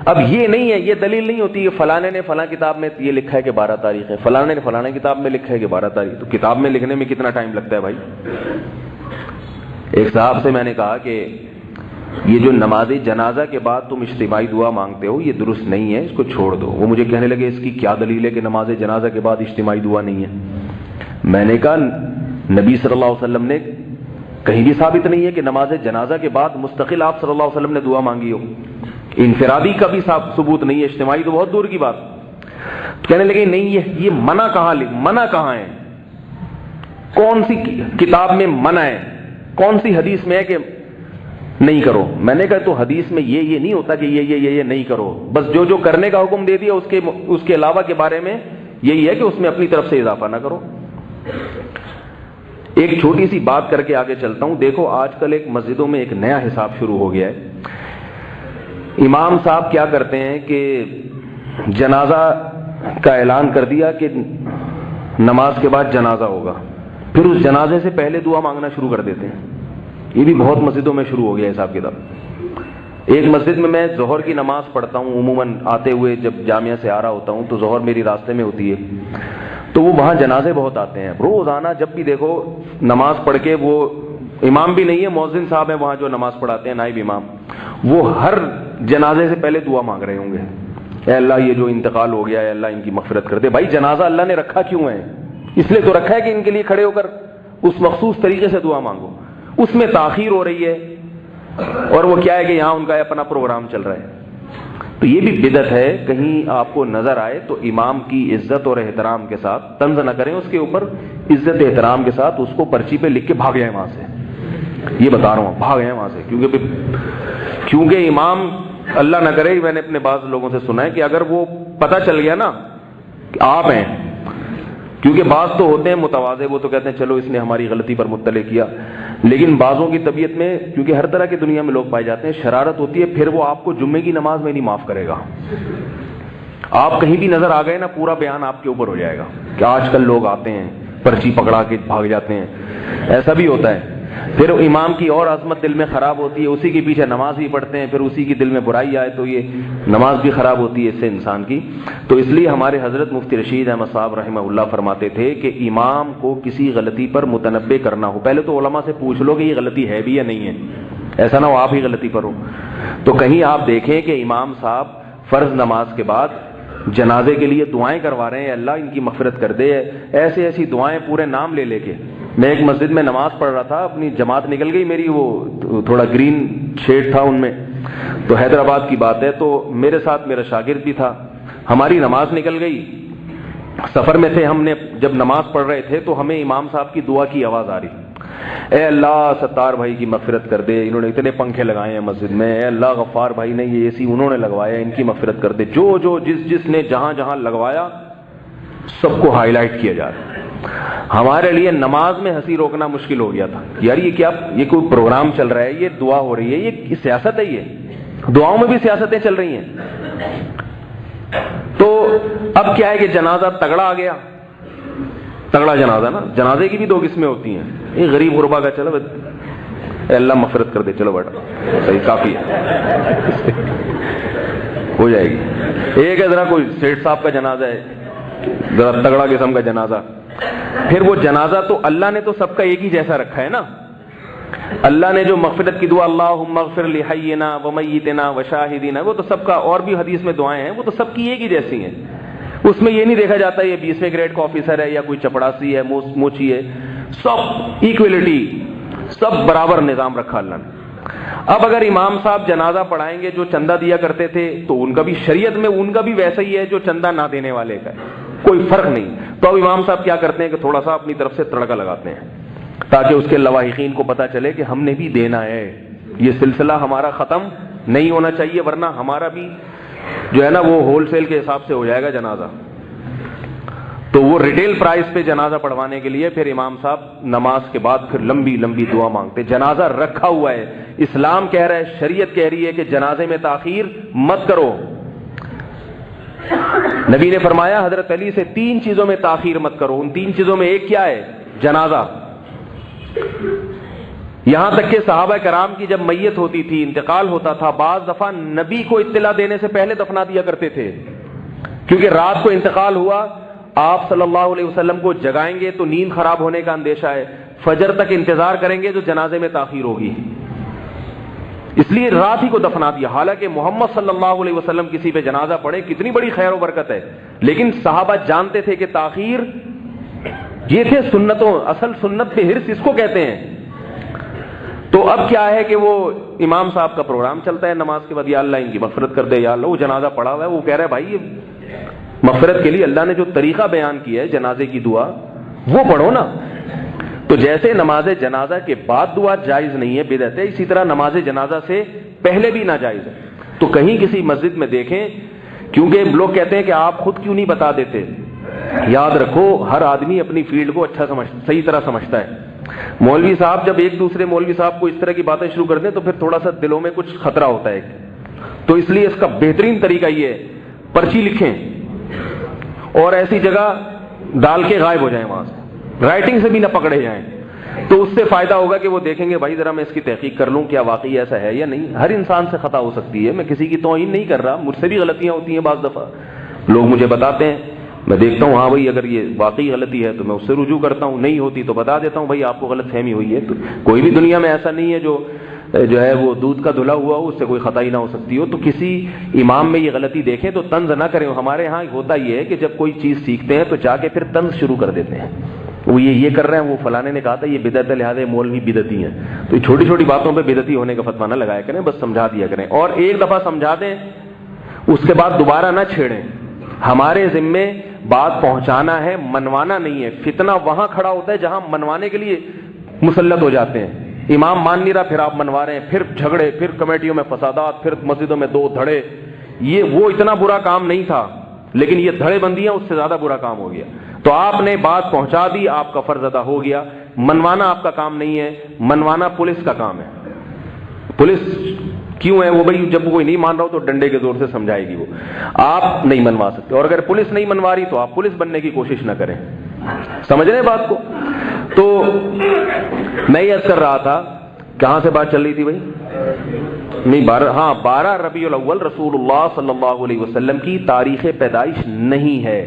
اب یہ نہیں ہے, یہ دلیل نہیں ہوتی کہ فلانے نے فلاں کتاب میں یہ لکھا ہے کہ 12 تاریخ ہے, فلانے نے فلانے کتاب میں لکھا ہے کہ 12 تاریخ. تو کتاب میں لکھنے میں کتنا ٹائم لگتا ہے بھائی. ایک صاحب سے میں نے کہا کہ یہ جو نماز جنازہ کے بعد تم اجتماعی دعا مانگتے ہو یہ درست نہیں ہے, اس کو چھوڑ دو. وہ مجھے کہنے لگے اس کی کیا دلیل ہے کہ نماز جنازہ کے بعد اجتماعی دعا نہیں ہے. میں نے کہا نبی صلی اللہ علیہ وسلم نے کہیں بھی ثابت نہیں ہے کہ نماز جنازہ کے بعد مستقل آپ صلی اللہ علیہ وسلم نے دعا مانگی ہو. انفرادی کا بھی ثبوت نہیں ہے, اجتماعی تو بہت دور کی بات. کہنے لگے نہیں یہ منع کہاں ہے, کون سی کتاب میں منع ہے, کون سی حدیث میں ہے کہ نہیں کرو. میں نے کہا تو حدیث میں یہ نہیں ہوتا کہ یہ نہیں کرو, بس جو کرنے کا حکم دے دیا اس کے علاوہ کے بارے میں یہی ہے کہ اس میں اپنی طرف سے اضافہ نہ کرو. ایک چھوٹی سی بات کر کے آگے چلتا ہوں. دیکھو آج کل ایک مسجدوں میں ایک نیا حساب شروع ہو گیا ہے. امام صاحب کیا کرتے ہیں کہ جنازہ کا اعلان کر دیا کہ نماز کے بعد جنازہ ہوگا, پھر اس جنازے سے پہلے دعا مانگنا شروع کر دیتے ہیں۔ یہ بھی بہت مسجدوں میں شروع ہو گیا حساب کتاب۔ ایک مسجد میں ظہر کی نماز پڑھتا ہوں، عموماً آتے ہوئے جب جامعہ سے آ رہا ہوتا ہوں تو ظہر میری راستے میں ہوتی ہے، تو وہ وہاں جنازے بہت آتے ہیں روزانہ۔ جب بھی دیکھو نماز پڑھ کے، وہ امام بھی نہیں ہے، مؤذن صاحب ہیں وہاں جو نماز پڑھاتے ہیں، نائب امام، وہ ہر جنازے سے پہلے دعا مانگ رہے ہوں گے، اے اللہ یہ جو انتقال ہو گیا ہے اللہ ان کی مغفرت کر دے۔ بھائی جنازہ اللہ نے رکھا کیوں ہے؟ اس لیے تو رکھا ہے کہ ان کے لیے کھڑے ہو کر اس مخصوص طریقے سے دعا مانگو۔ اس میں تاخیر ہو رہی ہے، اور وہ کیا ہے کہ یہاں ان کا اپنا پروگرام چل رہا ہے، تو یہ بھی بدعت ہے۔ کہیں آپ کو نظر آئے تو امام کی عزت اور احترام کے ساتھ طنز نہ کریں، اس کے اوپر عزت احترام کے ساتھ اس کو پرچی پہ لکھ کے بھاگ جائیں وہاں سے۔ یہ بتا رہا ہوں، بھاگ جائیں وہاں سے، کیونکہ امام، اللہ نہ کرے، میں نے اپنے بعض لوگوں سے سنا ہے کہ اگر وہ پتہ چل گیا نا کہ آپ ہیں، کیونکہ بعض تو ہوتے ہیں متواضع، وہ تو کہتے ہیں چلو اس نے ہماری غلطی پر مطلع کیا، لیکن بعضوں کی طبیعت میں، کیونکہ ہر طرح کی دنیا میں لوگ پائے جاتے ہیں، شرارت ہوتی ہے، پھر وہ آپ کو جمعے کی نماز میں نہیں معاف کرے گا۔ آپ کہیں بھی نظر آ گئے نا، پورا بیان آپ کے اوپر ہو جائے گا کہ آج کل لوگ آتے ہیں پرچی پکڑا کے بھاگ جاتے ہیں، ایسا بھی ہوتا ہے۔ پھر امام کی اور عظمت دل میں خراب ہوتی ہے، اسی کے پیچھے نماز بھی پڑھتے ہیں، پھر اسی کی دل میں برائی آئے تو یہ نماز بھی خراب ہوتی ہے اس سے انسان کی۔ تو اس لیے ہمارے حضرت مفتی رشید احمد صاحب رحمہ اللہ فرماتے تھے کہ امام کو کسی غلطی پر متنبع کرنا ہو، پہلے تو علماء سے پوچھ لو کہ یہ غلطی ہے بھی یا نہیں ہے، ایسا نہ ہو آپ ہی غلطی پر ہو۔ تو کہیں آپ دیکھیں کہ امام صاحب فرض نماز کے بعد جنازے کے لیے دعائیں کروا رہے ہیں، اللہ ان کی مغفرت کر دے، ایسی ایسی دعائیں پورے نام لے لے کے۔ میں ایک مسجد میں نماز پڑھ رہا تھا، اپنی جماعت نکل گئی میری، وہ تھوڑا گرین شیڈ تھا ان میں، تو حیدرآباد کی بات ہے، تو میرے ساتھ میرا شاگرد بھی تھا، ہماری نماز نکل گئی، سفر میں تھے ہم نے، جب نماز پڑھ رہے تھے تو ہمیں امام صاحب کی دعا کی آواز آ رہی، اے اللہ ستار بھائی کی مغفرت کر دے، انہوں نے اتنے پنکھے لگائے ہیں مسجد میں، اے اللہ غفار بھائی نے یہ اے سی انہوں نے لگوایا، ان کی مغفرت کر دے، جو جس نے جہاں جہاں لگوایا سب کو ہائی لائٹ کیا جا رہا ہے۔ ہمارے لیے نماز میں ہنسی روکنا مشکل ہو گیا تھا، یار یہ کیا، یہ کوئی پروگرام چل رہا ہے، یہ دعا ہو رہی ہے، یہ سیاست ہے، یہ دعاؤں میں بھی سیاستیں چل رہی ہیں۔ تو اب کیا ہے کہ جنازہ تگڑا آ گیا، تگڑا جنازہ نا، جنازے کی بھی دو قسمیں ہوتی ہیں، ایک غریب غربا کا، چلو اے اللہ مغفرت کر دے، چلو بیٹا صحیح کافی ہے ہو جائے گی۔ ایک ہے ذرا کوئی سیٹھ صاحب کا جنازہ ہے، ذرا تگڑا قسم کا جنازہ، پھر وہ جنازہ تو اللہ نے تو سب کا ایک ہی جیسا رکھا ہے نا، اللہ نے جو مغفرت کی دعا اللہم اغفر لحینا ومیتنا وشاہدینا، وہ تو سب کا، اور بھی حدیث میں دعائیں ہیں، وہ تو سب کی ایک ہی جیسی ہیں، اس میں یہ نہیں دیکھا جاتا یہ 20ویں گریڈ کا آفیسر ہے یا کوئی چپڑاسی ہے، موچی ہے، سب ایکویلٹی، سب برابر نظام رکھا اللہ نے۔ اب اگر امام صاحب جنازہ پڑھائیں گے جو چندہ دیا کرتے تھے تو ان کا بھی شریعت میں ان کا بھی ویسا ہی ہے جو چندہ نہ دینے والے کا ہے، کوئی فرق نہیں۔ تو اب امام صاحب کیا کرتے ہیں کہ تھوڑا سا اپنی طرف سے تڑکا لگاتے ہیں تاکہ اس کے لواحقین کو پتہ چلے کہ ہم نے بھی دینا ہے، یہ سلسلہ ہمارا ختم نہیں ہونا چاہیے، ورنہ ہمارا بھی جو ہے نا وہ ہول سیل کے حساب سے ہو جائے گا جنازہ۔ تو وہ ریٹیل پرائس پہ جنازہ پڑھوانے کے لیے پھر امام صاحب نماز کے بعد پھر لمبی لمبی دعا مانگتے۔ جنازہ رکھا ہوا ہے، اسلام کہہ رہا ہے، شریعت کہہ رہی ہے کہ جنازے میں تاخیر مت کرو۔ نبی نے فرمایا حضرت علی سے 3 چیزوں میں تاخیر مت کرو، ان 3 چیزوں میں ایک کیا ہے؟ جنازہ۔ یہاں تک کہ صحابہ کرام کی جب میت ہوتی تھی، انتقال ہوتا تھا، بعض دفعہ نبی کو اطلاع دینے سے پہلے دفنا دیا کرتے تھے، کیونکہ رات کو انتقال ہوا، آپ صلی اللہ علیہ وسلم کو جگائیں گے تو نیند خراب ہونے کا اندیشہ ہے، فجر تک انتظار کریں گے تو جنازے میں تاخیر ہوگی، اس لیے رات ہی کو دفنا دیا۔ حالانکہ محمد صلی اللہ علیہ وسلم کسی پہ جنازہ پڑھے کتنی بڑی خیر و برکت ہے، لیکن صحابہ جانتے تھے کہ تاخیر، یہ تھے سنتوں، اصل سنت پہ حرص اس کو کہتے ہیں۔ تو اب کیا ہے کہ وہ امام صاحب کا پروگرام چلتا ہے نماز کے بعد، یا اللہ ان کی مغفرت کر دے، یا اللہ، وہ جنازہ پڑھا ہوا ہے، وہ کہہ رہا ہے بھائی یہ مغفرت کے لیے اللہ نے جو طریقہ بیان کیا ہے جنازے کی دعا وہ پڑھو نا۔ تو جیسے نماز جنازہ کے بعد دعا جائز نہیں ہے، بدعت ہے، اسی طرح نماز جنازہ سے پہلے بھی ناجائز ہے۔ تو کہیں کسی مسجد میں دیکھیں، کیونکہ لوگ کہتے ہیں کہ آپ خود کیوں نہیں بتا دیتے، یاد رکھو ہر آدمی اپنی فیلڈ کو صحیح طرح سمجھتا ہے۔ مولوی صاحب جب ایک دوسرے مولوی صاحب کو اس طرح کی باتیں شروع کر دیں تو پھر تھوڑا سا دلوں میں کچھ خطرہ ہوتا ہے، تو اس لیے اس کا بہترین طریقہ یہ ہے پرچی لکھیں اور ایسی جگہ ڈال کے غائب ہو جائیں وہاں سے، رائٹنگ سے بھی نہ پکڑے جائیں، تو اس سے فائدہ ہوگا کہ وہ دیکھیں گے بھائی ذرا میں اس کی تحقیق کر لوں کیا واقعی ایسا ہے یا نہیں۔ ہر انسان سے خطا ہو سکتی ہے، میں کسی کی توہین نہیں کر رہا، مجھ سے بھی غلطیاں ہوتی ہیں بعض دفعہ، لوگ مجھے بتاتے ہیں، میں دیکھتا ہوں ہاں بھائی اگر یہ واقعی غلطی ہے تو میں اس سے رجوع کرتا ہوں، نہیں ہوتی تو بتا دیتا ہوں بھائی آپ کو غلط فہمی ہوئی ہے۔ تو کوئی بھی دنیا میں ایسا نہیں ہے جو ہے وہ دودھ کا دھلا ہوا ہو، اس سے کوئی خطا ہی نہ ہو سکتی ہو۔ تو کسی امام میں یہ غلطی دیکھیں تو طنز نہ کریں۔ ہمارے ہاں ہوتا یہ ہے کہ جب کوئی چیز سیکھتے ہیں تو جا کے پھر طنز شروع کر دیتے ہیں، وہ یہ کر رہے ہیں، وہ فلانے نے کہا تھا یہ بدعت ہے لہٰذا مولوی بدعتی ہیں۔ تو یہ چھوٹی چھوٹی باتوں پہ بدعتی ہونے کا فتویٰ نہ لگایا کریں، بس سمجھا دیا کریں، اور ایک دفعہ سمجھا دیں اس کے بعد دوبارہ نہ چھیڑیں۔ ہمارے ذمے بات پہنچانا ہے، منوانا نہیں ہے۔ فتنہ وہاں کھڑا ہوتا ہے جہاں منوانے کے لیے مسلط ہو جاتے ہیں۔ امام مان نہیں رہا، پھر آپ منوا رہے ہیں، پھر جھگڑے، پھر کمیٹیوں میں فسادات، پھر مسجدوں میں 2 دھڑے۔ وہ اتنا برا کام نہیں تھا، لیکن یہ دھڑے بندیاں اس سے زیادہ برا کام ہو گیا۔ تو آپ نے بات پہنچا دی، آپ کا فرض ادا ہو گیا۔ منوانا آپ کا کام نہیں ہے، منوانا پولیس کا کام ہے۔ پولیس کیوں ہے؟ وہ بھائی جب کوئی نہیں مان رہا ہو تو ڈنڈے کے زور سے سمجھائے گی، وہ آپ نہیں منوا سکتے۔ اور اگر پولیس نہیں منوا رہی تو آپ پولیس بننے کی کوشش نہ کریں۔ سمجھ رہے ہیں بات کو؟ تو میں یہ عرض کر رہا تھا، کہاں سے بات چل رہی تھی بھائی؟ نہیں 12 ربیع الاول رسول اللہ صلی اللہ علیہ وسلم کی تاریخ پیدائش نہیں ہے۔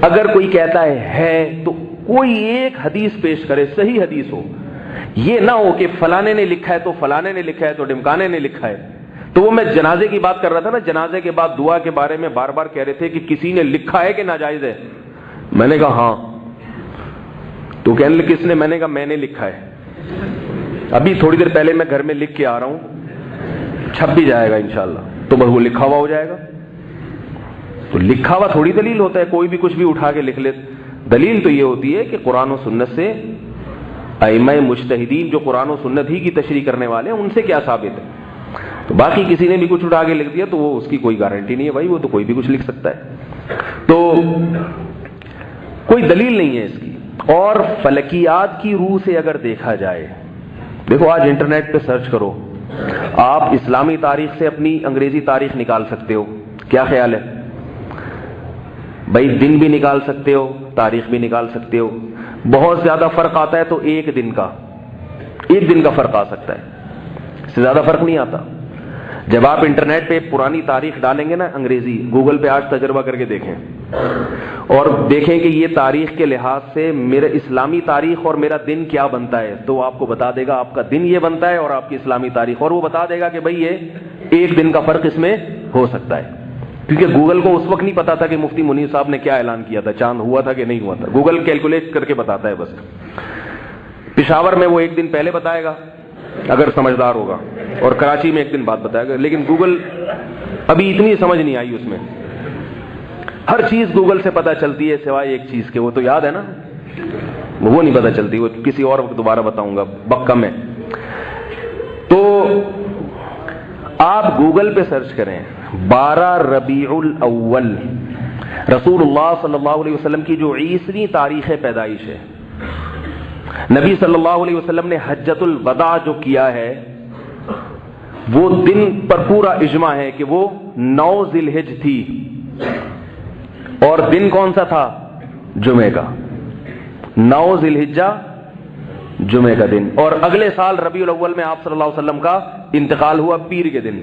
اگر کوئی کہتا ہے تو کوئی ایک حدیث پیش کرے، صحیح حدیث ہو، یہ نہ ہو کہ فلانے نے لکھا ہے تو فلانے نے لکھا ہے تو ڈمکانے نے لکھا ہے۔ تو وہ میں جنازے کی بات کر رہا تھا نا، جنازے کے بعد دعا کے بارے میں بار بار کہہ رہے تھے کہ کسی نے لکھا ہے کہ ناجائز ہے؟ میں نے کہا ہاں، تو کہنے لگے کس نے؟ میں نے کہا میں نے لکھا ہے، ابھی تھوڑی دیر پہلے میں گھر میں لکھ کے آ رہا ہوں، چھپ بھی جائے گا انشاءاللہ، تو بس وہ لکھا ہوا ہو جائے گا۔ تو لکھا ہوا تھوڑی دلیل ہوتا ہے، کوئی بھی کچھ بھی اٹھا کے لکھ لے۔ دلیل تو یہ ہوتی ہے کہ قرآن و سنت سے ائمہ مجتہدین جو قرآن و سنت ہی کی تشریح کرنے والے ہیں ان سے کیا ثابت ہے۔ تو باقی کسی نے بھی کچھ اٹھا کے لکھ دیا تو وہ اس کی کوئی گارنٹی نہیں ہے بھائی، وہ تو کوئی بھی کچھ لکھ سکتا ہے، تو کوئی دلیل نہیں ہے اس کی۔ اور فلکیات کی روح سے اگر دیکھا جائے، دیکھو آج انٹرنیٹ پہ سرچ کرو، آپ اسلامی تاریخ سے اپنی انگریزی تاریخ نکال سکتے ہو، کیا خیال ہے بھائی؟ دن بھی نکال سکتے ہو، تاریخ بھی نکال سکتے ہو۔ بہت زیادہ فرق آتا ہے تو ایک دن کا فرق آ سکتا ہے، اس سے زیادہ فرق نہیں آتا۔ جب آپ انٹرنیٹ پہ پرانی تاریخ ڈالیں گے نا انگریزی، گوگل پہ آج تجربہ کر کے دیکھیں اور دیکھیں کہ یہ تاریخ کے لحاظ سے میرا اسلامی تاریخ اور میرا دن کیا بنتا ہے، تو آپ کو بتا دے گا آپ کا دن یہ بنتا ہے اور آپ کی اسلامی تاریخ، اور وہ بتا دے گا کہ بھئی یہ ایک دن کا فرق اس میں ہو سکتا ہے۔ کیونکہ گوگل کو اس وقت نہیں پتا تھا کہ مفتی منیر صاحب نے کیا اعلان کیا تھا، چاند ہوا تھا کہ نہیں ہوا تھا، گوگل کیلکولیٹ کر کے بتاتا ہے بس۔ پشاور میں وہ ایک دن پہلے بتائے گا اگر سمجھدار ہوگا، اور کراچی میں ایک دن بعد بتائے گا، لیکن گوگل ابھی اتنی سمجھ نہیں آئی اس میں، ہر چیز گوگل سے پتہ چلتی ہے سوائے ایک چیز کے، وہ تو یاد ہے نا، وہ نہیں پتہ چلتی، وہ کسی اور وقت دوبارہ بتاؤں گا، وقت کم ہے۔ تو آپ گوگل پہ سرچ کریں 12 ربیع الاول رسول اللہ صلی اللہ علیہ وسلم کی جو عیسوی تاریخ پیدائش ہے، نبی صلی اللہ علیہ وسلم نے حجۃ الوداع جو کیا ہے وہ دن پر پورا اجماع ہے کہ وہ 9 ذی الحجہ تھی، اور دن کون سا تھا؟ جمعے کا، 9 ذی الحجہ جمعے کا دن، اور اگلے سال ربیع الاول میں آپ صلی اللہ علیہ وسلم کا انتقال ہوا پیر کے دن۔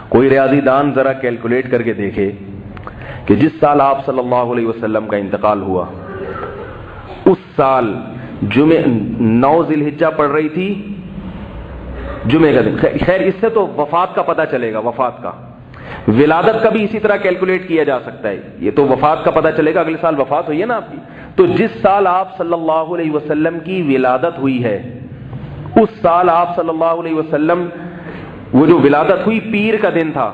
کوئی ریاضی دان ذرا کیلکولیٹ کر کے دیکھے کہ جس سال آپ صلی اللہ علیہ وسلم کا انتقال ہوا اس سال 9 ذی الحجہ پڑ رہی تھی، جمعے کا دن۔ خیر اس سے تو وفات کا پتہ چلے گا، وفات کا، ولادت کا بھی اسی طرح کیلکولیٹ کیا جا سکتا ہے، یہ تو وفات کا پتہ چلے گا، اگلے سال وفات ہوئی ہے نا آپ کی، تو جس سال آپ صلی اللہ علیہ وسلم کی ولادت ہوئی ہے اس سال آپ صلی اللہ علیہ وسلم وہ جو ولادت ہوئی پیر کا دن تھا،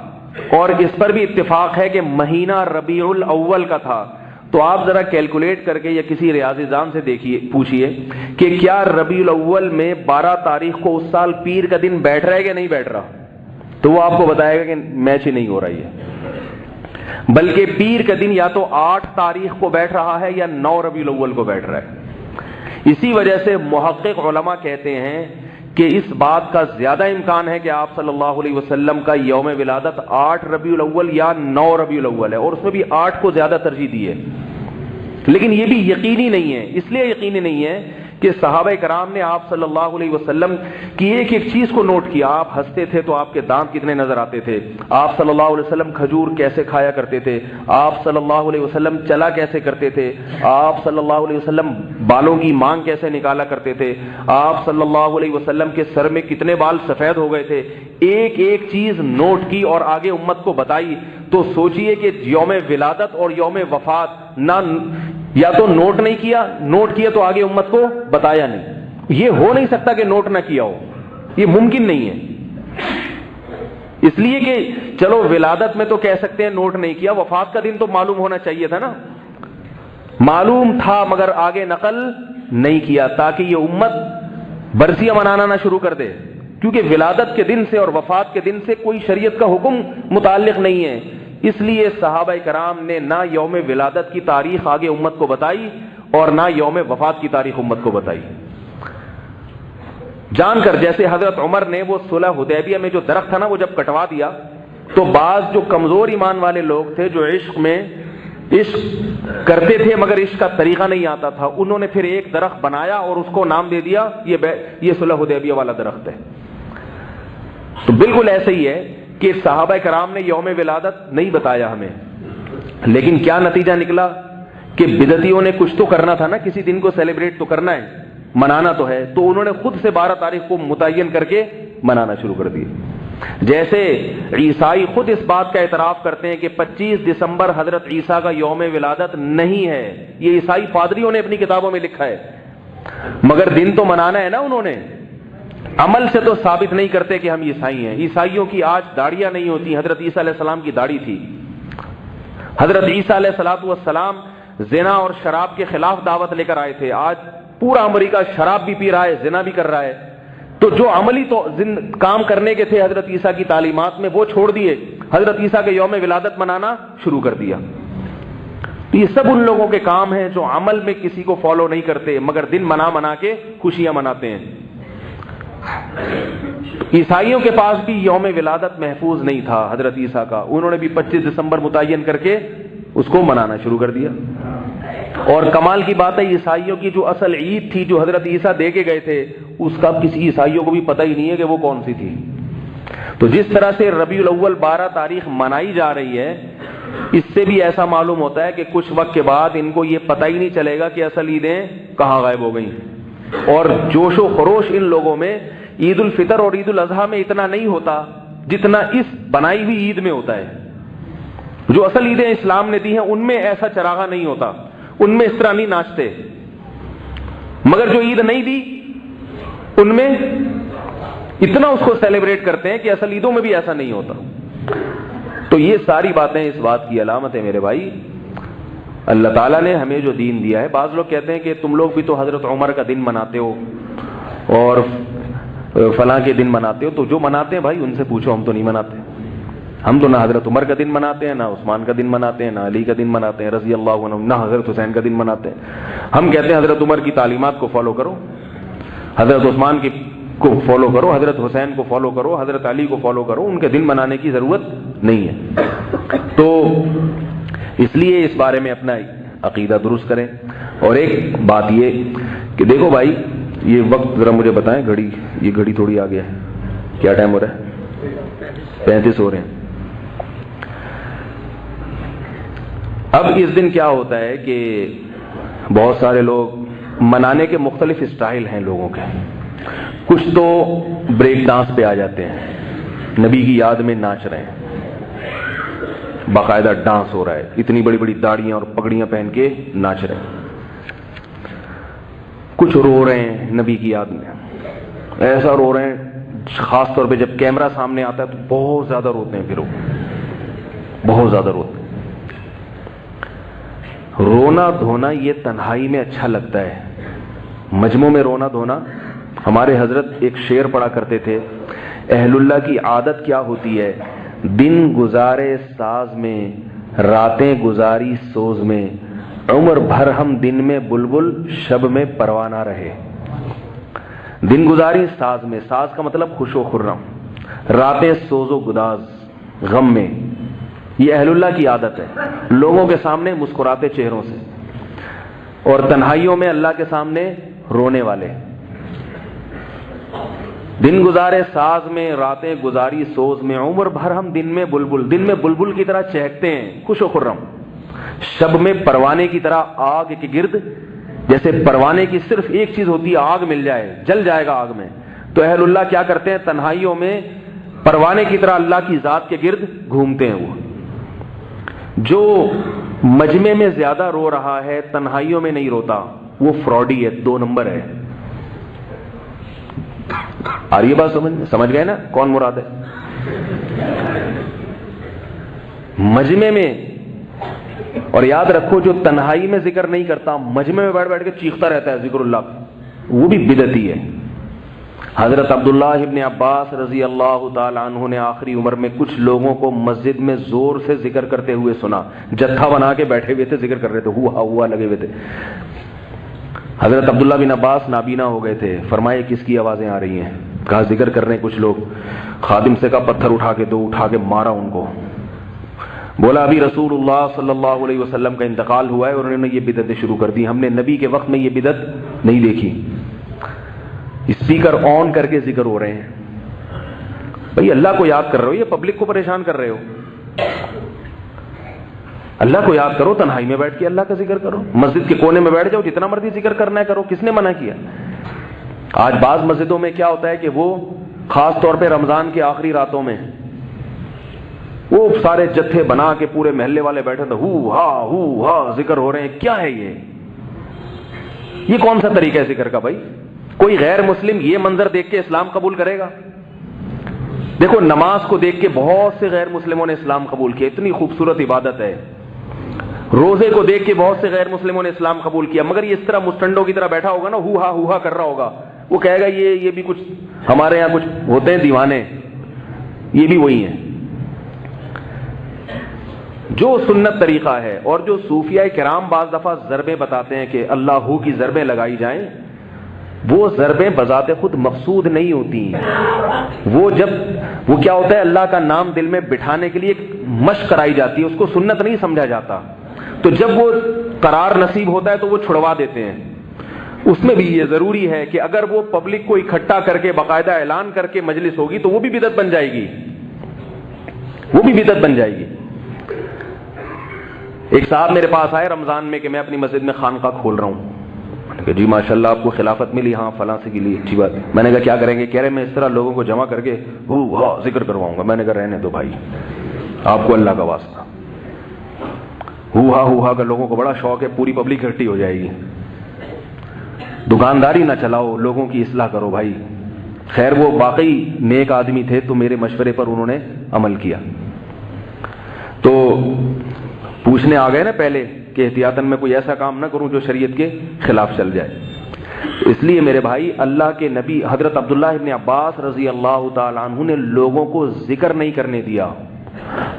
اور اس پر بھی اتفاق ہے کہ مہینہ ربیع الاول کا تھا۔ تو آپ ذرا کیلکولیٹ کر کے یا کسی ریاضی دان سے دیکھیے، پوچھئے کہ کیا ربیع الاول میں 12 تاریخ کو اس سال پیر کا دن بیٹھ رہا ہے کہ نہیں بیٹھ رہا، تو وہ آپ کو بتائے گا کہ میچ ہی نہیں ہو رہی ہے، بلکہ پیر کا دن یا تو 8 تاریخ کو بیٹھ رہا ہے یا 9 ربیع الاول کو بیٹھ رہا ہے۔ اسی وجہ سے محقق علماء کہتے ہیں کہ اس بات کا زیادہ امکان ہے کہ آپ صلی اللہ علیہ وسلم کا یوم ولادت 8 ربیع الاول یا 9 ربیع الاول ہے، اور اس میں بھی 8 کو زیادہ ترجیح دی ہے، لیکن یہ بھی یقینی نہیں ہے. اس لیے یقینی نہیں ہے کہ صحابہ کرام نے آپ صلی اللہ علیہ وسلم کی ایک ایک چیز کو نوٹ کیا. آپ ہنستے تھے تو آپ کے دانت کتنے نظر آتے تھے, آپ صلی اللہ علیہ وسلم کھجور کیسے کھایا کرتے تھے, آپ صلی اللہ علیہ وسلم چلا کیسے کرتے تھے, آپ صلی اللہ علیہ وسلم بالوں کی مانگ کیسے نکالا کرتے تھے, آپ صلی اللہ علیہ وسلم کے سر میں کتنے بال سفید ہو گئے تھے. ایک ایک چیز نوٹ کی اور آگے امت کو بتائی. تو سوچئے کہ یوم ولادت اور یوم وفات نہ یا تو نوٹ نہیں کیا, نوٹ کیا تو آگے امت کو بتایا نہیں. یہ ہو نہیں سکتا کہ نوٹ نہ کیا ہو, یہ ممکن نہیں ہے. اس لیے کہ چلو ولادت میں تو کہہ سکتے ہیں نوٹ نہیں کیا, وفات کا دن تو معلوم ہونا چاہیے تھا نا. معلوم تھا مگر آگے نقل نہیں کیا تاکہ یہ امت برسیاں منانا نہ شروع کر دے, کیونکہ ولادت کے دن سے اور وفات کے دن سے کوئی شریعت کا حکم متعلق نہیں ہے. اس لیے صحابہ کرام نے نہ یوم ولادت کی تاریخ آگے امت کو بتائی اور نہ یوم وفات کی تاریخ امت کو بتائی. جان کر جیسے حضرت عمر نے وہ صلح حدیبیہ میں جو درخت تھا نا وہ جب کٹوا دیا تو بعض جو کمزور ایمان والے لوگ تھے جو عشق عشق کرتے تھے مگر عشق کا طریقہ نہیں آتا تھا, انہوں نے پھر ایک درخت بنایا اور اس کو نام دے دیا یہ صلح حدیبیہ والا درخت ہے. تو بالکل ایسے ہی ہے کہ صحابہ کرام نے یوم ولادت نہیں بتایا ہمیں, لیکن کیا نتیجہ نکلا کہ بدعتیوں نے کچھ تو کرنا تھا نا, کسی دن کو سیلیبریٹ تو کرنا ہے, منانا تو ہے, تو انہوں نے خود سے 12 تاریخ کو متعین کر کے منانا شروع کر دیا. جیسے عیسائی خود اس بات کا اعتراف کرتے ہیں کہ 25 دسمبر حضرت عیسیٰ کا یوم ولادت نہیں ہے, یہ عیسائی پادریوں نے اپنی کتابوں میں لکھا ہے, مگر دن تو منانا ہے نا انہوں نے. عمل سے تو ثابت نہیں کرتے کہ ہم عیسائی ہیں. عیسائیوں کی آج داڑیاں نہیں ہوتی, حضرت عیسیٰ علیہ السلام کی داڑھی تھی. حضرت عیسیٰ علیہ السلام زنا اور شراب کے خلاف دعوت لے کر آئے تھے. آج پورا امریکہ شراب بھی پی رہا ہے, زنا بھی کر رہا ہے. تو جو عملی تو کام کرنے کے تھے حضرت عیسیٰ کی تعلیمات میں وہ چھوڑ دیے, حضرت عیسیٰ کے یوم ولادت منانا شروع کر دیا. یہ سب ان لوگوں کے کام ہیں جو عمل میں کسی کو فالو نہیں کرتے مگر دن منا کے خوشیاں مناتے ہیں. عیسائیوں کے پاس بھی یوم ولادت محفوظ نہیں تھا حضرت عیسیٰ کا, انہوں نے بھی 25 دسمبر متعین کر کے اس کو منانا شروع کر دیا. اور کمال کی بات ہے عیسائیوں کی جو اصل عید تھی جو حضرت عیسیٰ دے کے گئے تھے اس کا کسی عیسائیوں کو بھی پتہ ہی نہیں ہے کہ وہ کون سی تھی. تو جس طرح سے ربیع الاول 12 تاریخ منائی جا رہی ہے, اس سے بھی ایسا معلوم ہوتا ہے کہ کچھ وقت کے بعد ان کو یہ پتہ ہی نہیں چلے گا کہ اصل عیدیں کہاں غائب ہو گئیں. اور جوش و خروش ان لوگوں میں عید الفطر اور عید الاضحیٰ میں اتنا نہیں ہوتا جتنا اس بنائی ہوئی عید میں ہوتا ہے. جو اصل عیدیں اسلام نے دی ہیں ان میں ایسا چراغا نہیں ہوتا, ان میں اس طرح نہیں ناچتے, مگر جو عید نہیں دی ان میں اتنا اس کو سیلیبریٹ کرتے ہیں کہ اصل عیدوں میں بھی ایسا نہیں ہوتا. تو یہ ساری باتیں اس بات کی علامت ہے میرے بھائی, اللہ تعالیٰ نے ہمیں جو دین دیا ہے. بعض لوگ کہتے ہیں کہ تم لوگ بھی تو حضرت عمر کا دن مناتے ہو اور فلاں کے دن مناتے ہو, تو جو مناتے ہیں بھائی ان سے پوچھو, ہم تو نہیں مناتے. ہم تو نہ حضرت عمر کا دن مناتے ہیں, نہ عثمان کا دن مناتے ہیں, نہ علی کا دن مناتے ہیں رضی اللہ عنہ, نہ حضرت حسین کا دن مناتے ہیں. ہم کہتے ہیں حضرت عمر کی تعلیمات کو فالو کرو, حضرت عثمان کی کو فالو کرو, حضرت حسین کو فالو کرو, حضرت علی کو فالو کرو, ان کے دن منانے کی ضرورت نہیں ہے. تو اس لیے اس بارے میں اپنا عقیدہ درست کریں. اور ایک بات یہ کہ دیکھو بھائی, یہ وقت ذرا مجھے بتائیں, یہ گھڑی تھوڑی آ گیا ہے, کیا ٹائم ہو رہا ہے؟ 35 ہو رہے ہیں. اب اس دن کیا ہوتا ہے کہ بہت سارے لوگ منانے کے مختلف اسٹائل ہیں لوگوں کے. کچھ تو بریک ڈانس پہ آ جاتے ہیں, نبی کی یاد میں ناچ رہے ہیں, باقاعدہ ڈانس ہو رہا ہے, اتنی بڑی بڑی داڑیاں اور پگڑیاں پہن کے ناچ رہے ہیں. کچھ رو رہے ہیں نبی کی یاد میں, ایسا رو رہے ہیں خاص طور پہ جب کیمرہ سامنے آتا ہے تو بہت زیادہ روتے ہیں, پھر وہ بہت زیادہ روتے ہیں. رونا دھونا یہ تنہائی میں اچھا لگتا ہے, مجمع میں رونا دھونا. ہمارے حضرت ایک شعر پڑھا کرتے تھے, اہل اللہ کی عادت کیا ہوتی ہے, دن گزارے ساز میں, راتیں گزاری سوز میں, عمر بھر ہم دن میں بلبل شب میں پروانہ رہے. دن گزاری ساز میں, ساز کا مطلب خوش و خرم, راتیں سوز و گداز غم میں. یہ اہل اللہ کی عادت ہے, لوگوں کے سامنے مسکراتے چہروں سے. اور تنہائیوں میں اللہ کے سامنے رونے والے. دن گزارے ساز میں، راتیں گزاری سوز میں، عمر بھر ہم دن میں بلبل کی طرح چہکتے ہیں خوش و خرم، شب میں پروانے کی طرح آگ کے گرد. جیسے پروانے کی صرف ایک چیز ہوتی ہے، آگ مل جائے، جل جائے گا آگ میں. تو اہل اللہ کیا کرتے ہیں؟ تنہائیوں میں پروانے کی طرح اللہ کی ذات کے گرد گھومتے ہیں. وہ جو مجمع میں زیادہ رو رہا ہے تنہائیوں میں نہیں روتا، وہ فراڈی ہے، 2 نمبر ہے. آ رہی ہے بات سمجھ گئے نا کون مراد ہے؟ مجمع میں. اور یاد رکھو جو تنہائی میں ذکر نہیں کرتا، مجمع میں بیٹھ کے چیختا رہتا ہے ذکر اللہ، وہ بھی بدعتی ہے. حضرت عبداللہ ابن عباس رضی اللہ تعالی عنہ نے آخری عمر میں کچھ لوگوں کو مسجد میں زور سے ذکر کرتے ہوئے سنا. جتھا بنا کے بیٹھے ہوئے تھے، ذکر کر رہے تھے، ہوا لگے ہوئے تھے. حضرت عبداللہ بن عباس نابینا ہو گئے تھے. فرمائے کس کی آوازیں آ رہی ہیں؟ کہا ذکر کر رہے ہیں کچھ لوگ. خادم سے کہا پتھر اٹھا کے دو. اٹھا کے مارا ان کو. بولا ابھی رسول اللہ صلی اللہ علیہ وسلم کا انتقال ہوا ہے اور انہوں نے یہ بدعتیں شروع کر دی، ہم نے نبی کے وقت میں یہ بدعت نہیں دیکھی. اسپیکر آن کر کے ذکر ہو رہے ہیں. بھئی اللہ کو یاد کر رہے ہو یا پبلک کو پریشان کر رہے ہو؟ اللہ کو یاد کرو، تنہائی میں بیٹھ کے اللہ کا ذکر کرو. مسجد کے کونے میں بیٹھ جاؤ، جتنا مرضی ذکر کرنا ہے کرو. کس نے منع کیا؟ آج بعض مسجدوں میں کیا ہوتا ہے کہ وہ خاص طور پہ رمضان کی آخری راتوں میں وہ سارے جتھے بنا کے پورے محلے والے بیٹھے تھے، ہو ہا ذکر ہو رہے ہیں. کیا ہے یہ کون سا طریقہ ہے ذکر کا؟ بھائی کوئی غیر مسلم یہ منظر دیکھ کے اسلام قبول کرے گا؟ دیکھو نماز کو دیکھ کے بہت سے غیر مسلموں نے اسلام قبول کیا، اتنی خوبصورت عبادت ہے. روزے کو دیکھ کے بہت سے غیر مسلموں نے اسلام قبول کیا، مگر یہ اس طرح مسٹنڈوں کی طرح بیٹھا ہوگا نا، ہو ہا کر رہا ہوگا، وہ کہے گا یہ بھی کچھ ہمارے یہاں کچھ ہوتے ہیں دیوانے، یہ بھی وہی ہیں. جو سنت طریقہ ہے اور جو صوفیاء کرام بعض دفعہ ضربیں بتاتے ہیں کہ اللہ ہو کی ضربیں لگائی جائیں، وہ ضربیں بذات خود مقصود نہیں ہوتی ہیں. وہ کیا ہوتا ہے، اللہ کا نام دل میں بٹھانے کے لیے ایک مشق کرائی جاتی ہے، اس کو سنت نہیں سمجھا جاتا. تو جب وہ قرار نصیب ہوتا ہے تو وہ چھڑوا دیتے ہیں. اس میں بھی یہ ضروری ہے کہ اگر وہ پبلک کو اکٹھا کر کے باقاعدہ اعلان کر کے مجلس ہوگی تو وہ بھی بدعت بن جائے گی، ایک صاحب میرے پاس آئے رمضان میں کہ میں اپنی مسجد میں خانقاہ کھول رہا ہوں. میں نے کہا جی ماشاءاللہ آپ کو خلافت ملی؟ ہاں فلاں سے کے لیے اچھی بات. میں نے کہا کیا کریں گے؟ کہہ رہے میں اس طرح لوگوں کو جمع کر کے ذکر کرواؤں گا. میں نے کہا رہنے دو بھائی، آپ کو اللہ کا واسطہ. ہوا کا لوگوں کو بڑا شوق ہے، پوری پبلک اکٹھی ہو جائے گی. دکانداری نہ چلاؤ، لوگوں کی اصلاح کرو بھائی. خیر وہ واقعی نیک آدمی تھے تو میرے مشورے پر انہوں نے عمل کیا. تو پوچھنے آ گئے نا پہلے کہ احتیاطاً میں کوئی ایسا کام نہ کروں جو شریعت کے خلاف چل جائے. اس لیے میرے بھائی اللہ کے نبی حضرت عبداللہ ابن عباس رضی اللہ تعالی عنہ نے لوگوں کو ذکر نہیں کرنے دیا.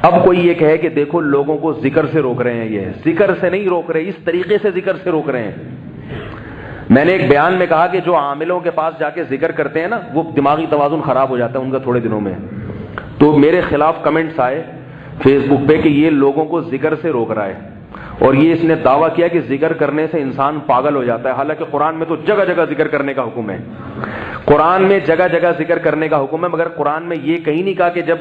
اب کوئی یہ کہے کہ دیکھو لوگوں کو ذکر سے روک رہے ہیں، یہ ذکر سے نہیں روک رہے، اس طریقے سے ذکر سے روک رہے ہیں. میں نے ایک بیان میں کہا کہ جو عاملوں کے پاس جا کے ذکر کرتے ہیں نا، وہ دماغی توازن خراب ہو جاتا ہے ان کا تھوڑے دنوں میں. تو میرے خلاف کمنٹس آئے فیس بک پہ کہ یہ لوگوں کو ذکر سے روک رہا ہے، اور یہ اس نے دعویٰ کیا کہ ذکر کرنے سے انسان پاگل ہو جاتا ہے. حالانکہ قرآن میں تو جگہ جگہ ذکر کرنے کا حکم ہے، قرآن میں جگہ جگہ ذکر کرنے کا حکم ہے، مگر قرآن میں یہ کہیں نہیں کہا کہ جب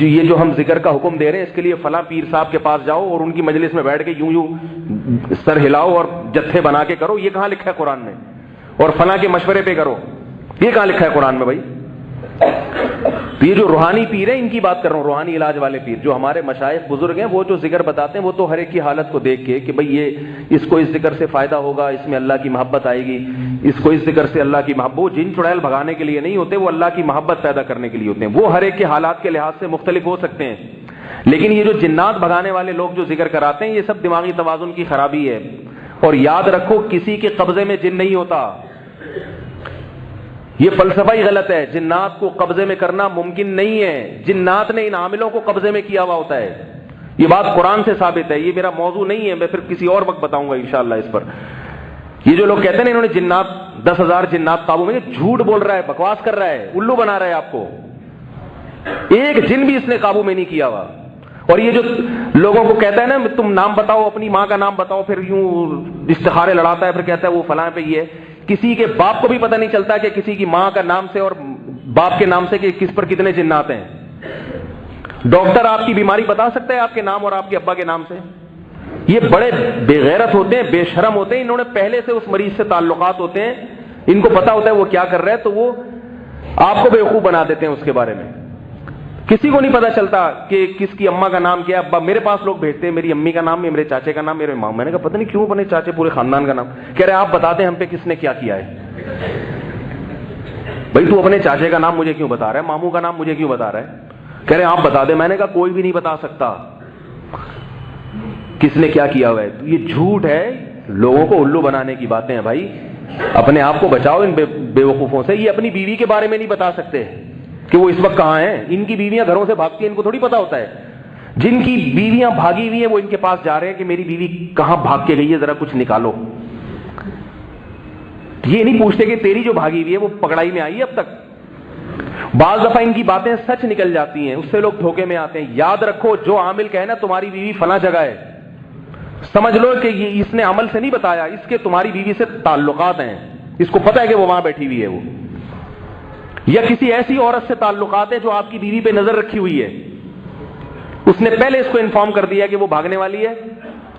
یہ جو ہم ذکر کا حکم دے رہے ہیں اس کے لیے فلاں پیر صاحب کے پاس جاؤ اور ان کی مجلس میں بیٹھ کے یوں سر ہلاؤ اور جتھے بنا کے کرو. یہ کہاں لکھا ہے قرآن میں؟ اور فلاں کے مشورے پہ کرو، یہ کہاں لکھا ہے قرآن میں بھائی؟ تو یہ جو روحانی پیر ہیں ان کی بات کر رہا ہوں، روحانی علاج والے پیر جو ہمارے مشائخ بزرگ ہیں، وہ جو ذکر بتاتے ہیں وہ تو ہر ایک کی حالت کو دیکھ کے کہ بھئی یہ اس کو اس ذکر سے فائدہ ہوگا، اس میں اللہ کی محبت آئے گی، اس کو اس ذکر سے اللہ کی محبت. وہ جن چڑیل بھگانے کے لیے نہیں ہوتے، وہ اللہ کی محبت پیدا کرنے کے لیے ہوتے ہیں. وہ ہر ایک کے حالات کے لحاظ سے مختلف ہو سکتے ہیں، لیکن یہ جو جنات بھگانے والے لوگ جو ذکر کراتے ہیں یہ سب دماغی توازن کی خرابی ہے. اور یاد رکھو کسی کے قبضے میں جن نہیں ہوتا، یہ فلسفہ ہی غلط ہے. جنات کو قبضے میں کرنا ممکن نہیں ہے، جنات نے ان عاملوں کو قبضے میں کیا ہوا ہوتا ہے. یہ بات قرآن سے ثابت ہے، یہ میرا موضوع نہیں ہے، میں پھر کسی اور وقت بتاؤں گا انشاءاللہ اس پر. یہ جو لوگ کہتے ہیں نا انہوں نے جنات 10,000 جنات قابو میں، جھوٹ بول رہا ہے، بکواس کر رہا ہے، الو بنا رہا ہے آپ کو. ایک جن بھی اس نے قابو میں نہیں کیا ہوا. اور یہ جو لوگوں کو کہتا ہے نا تم نام بتاؤ، اپنی ماں کا نام بتاؤ، پھر یوں استخارے لڑاتا ہے، پھر کہتا ہے وہ فلاں پہ یہ ہے. کسی کے باپ کو بھی پتہ نہیں چلتا کہ کسی کی ماں کا نام سے اور باپ کے نام سے کہ کس پر کتنے جنات ہیں. ڈاکٹر آپ کی بیماری بتا سکتا ہے آپ کے نام اور آپ کے ابا کے نام سے؟ یہ بڑے بے غیرت ہوتے ہیں، بے شرم ہوتے ہیں. انہوں نے پہلے سے اس مریض سے تعلقات ہوتے ہیں، ان کو پتا ہوتا ہے وہ کیا کر رہا ہے، تو وہ آپ کو بیوقوف بنا دیتے ہیں اس کے بارے میں. کسی کو نہیں پتا چلتا کہ کس کی اماں کا نام کیا. ابا میرے پاس لوگ بھیجتے ہیں میری امی کا نام، میرے چاچے کا نام، میرے ماں. میں نے کہا پتہ نہیں کیوں بنے چاچے پورے خاندان کا نام. کہہ رہے آپ بتا دیں ہم پہ کس نے کیا کیا ہے. بھائی تو اپنے چاچے کا نام مجھے کیوں بتا رہا ہے، ماموں کا نام مجھے کیوں بتا رہا ہے؟ کہہ رہے آپ بتا دیں. میں نے کہا کوئی بھی نہیں بتا سکتا کس نے کیا کیا ہوا ہے. یہ جھوٹ ہے، لوگوں کو الو بنانے کی باتیں ہیں. بھائی اپنے آپ کو بچاؤ ان بے وقوفوں سے. یہ اپنی بیوی کے بارے میں نہیں بتا سکتے کہ وہ اس وقت کہاں ہیں. ان کی بیویاں گھروں سے بھاگتی ہیں، ان کو تھوڑی پتا ہوتا ہے. جن کی بیویاں بھاگی ہوئی ہیں وہ ان کے پاس جا رہے ہیں کہ میری بیوی کہاں بھاگ کے گئی ہے، ذرا کچھ نکالو. یہ نہیں پوچھتے کہ تیری جو بھاگی ہوئی ہے وہ پکڑائی میں آئی ہے اب تک. بعض دفعہ ان کی باتیں سچ نکل جاتی ہیں، اس سے لوگ دھوکے میں آتے ہیں. یاد رکھو جو عامل کہے نا تمہاری بیوی فلاں جگہ ہے، سمجھ لو کہ یہ اس نے عمل سے نہیں بتایا، اس کے تمہاری بیوی سے تعلقات ہیں. اس کو پتا ہے کہ وہ وہاں بیٹھی ہوئی ہے، وہ یا کسی ایسی عورت سے تعلقات ہیں جو آپ کی بیوی پہ نظر رکھی ہوئی ہے. اس نے پہلے اس کو انفارم کر دیا کہ وہ بھاگنے والی ہے،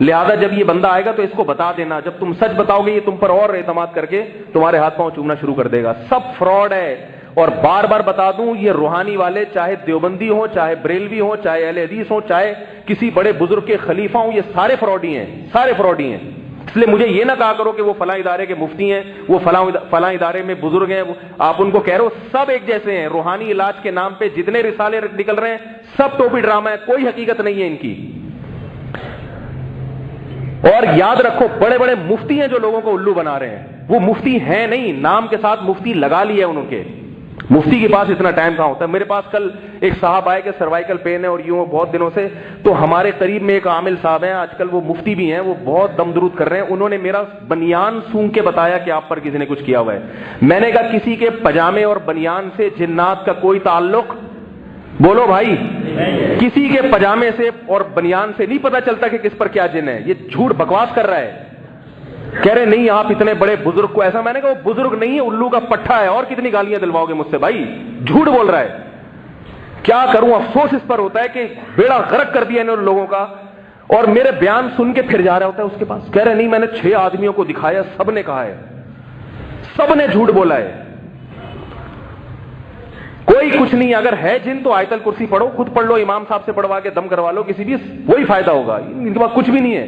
لہذا جب یہ بندہ آئے گا تو اس کو بتا دینا. جب تم سچ بتاؤ گے یہ تم پر اور اعتماد کر کے تمہارے ہاتھ پاؤں چومنا شروع کر دے گا. سب فراڈ ہے. اور بار بار بتا دوں یہ روحانی والے چاہے دیوبندی ہوں، چاہے بریلوی ہوں، چاہے اہل حدیث ہوں، چاہے کسی بڑے بزرگ کے خلیفہ ہوں، یہ سارے فراڈی ہیں، سارے فراڈی ہیں. اس لیے مجھے یہ نہ کہا کرو کہ وہ فلاں ادارے کے مفتی ہیں، وہ فلاں ادارے میں بزرگ ہیں. آپ ان کو کہہ رہے ہو سب ایک جیسے ہیں. روحانی علاج کے نام پہ جتنے رسالے نکل رہے ہیں سب ٹوپی ڈرامہ ہے، کوئی حقیقت نہیں ہے ان کی. اور یاد رکھو بڑے بڑے مفتی ہیں جو لوگوں کو الو بنا رہے ہیں، وہ مفتی ہیں نہیں، نام کے ساتھ مفتی لگا لیا ہے انہوں کے. مفتی کے پاس اتنا ٹائم کہاں ہوتا ہے. میرے پاس کل ایک صاحب آئے کہ سروائیکل پین ہے اور یوں بہت دنوں سے. تو ہمارے قریب میں ایک عامل صاحب ہیں، آج کل وہ مفتی بھی ہیں، وہ بہت دم درود کر رہے ہیں. انہوں نے میرا بنیان سونگ کے بتایا کہ آپ پر کسی نے کچھ کیا ہوا ہے. میں نے کہا کسی کے پجامے اور بنیان سے جنات کا کوئی تعلق؟ بولو بھائی. کسی کے پجامے سے اور بنیان سے نہیں پتا چلتا کہ کس پر کیا جن ہے. یہ جھوٹ بکواس کر رہا ہے. کہہ رہے نہیں آپ اتنے بڑے بزرگ کو ایسا. میں نے کہا وہ بزرگ نہیں ہے، الو کا پٹھا ہے. اور کتنی گالیاں دلواؤ گے مجھ سے بھائی؟ جھوٹ بول رہا ہے. کیا کروں، افسوس اس پر ہوتا ہے کہ بیڑا غرق کر دیا انہوں لوگوں کا. اور میرے بیان سن کے پھر جا رہا ہوتا ہے اس کے پاس. کہہ رہے نہیں میں نے 6 آدمیوں کو دکھایا، سب نے کہا ہے، سب نے جھوٹ بولا ہے. کوئی کچھ نہیں. اگر ہے جن تو آیت الکرسی پڑھو، خود پڑھ لو، امام صاحب سے پڑھوا کے دم کروا لو کسی بھی، وہی فائدہ ہوگا. ان کے پاس کچھ بھی نہیں ہے.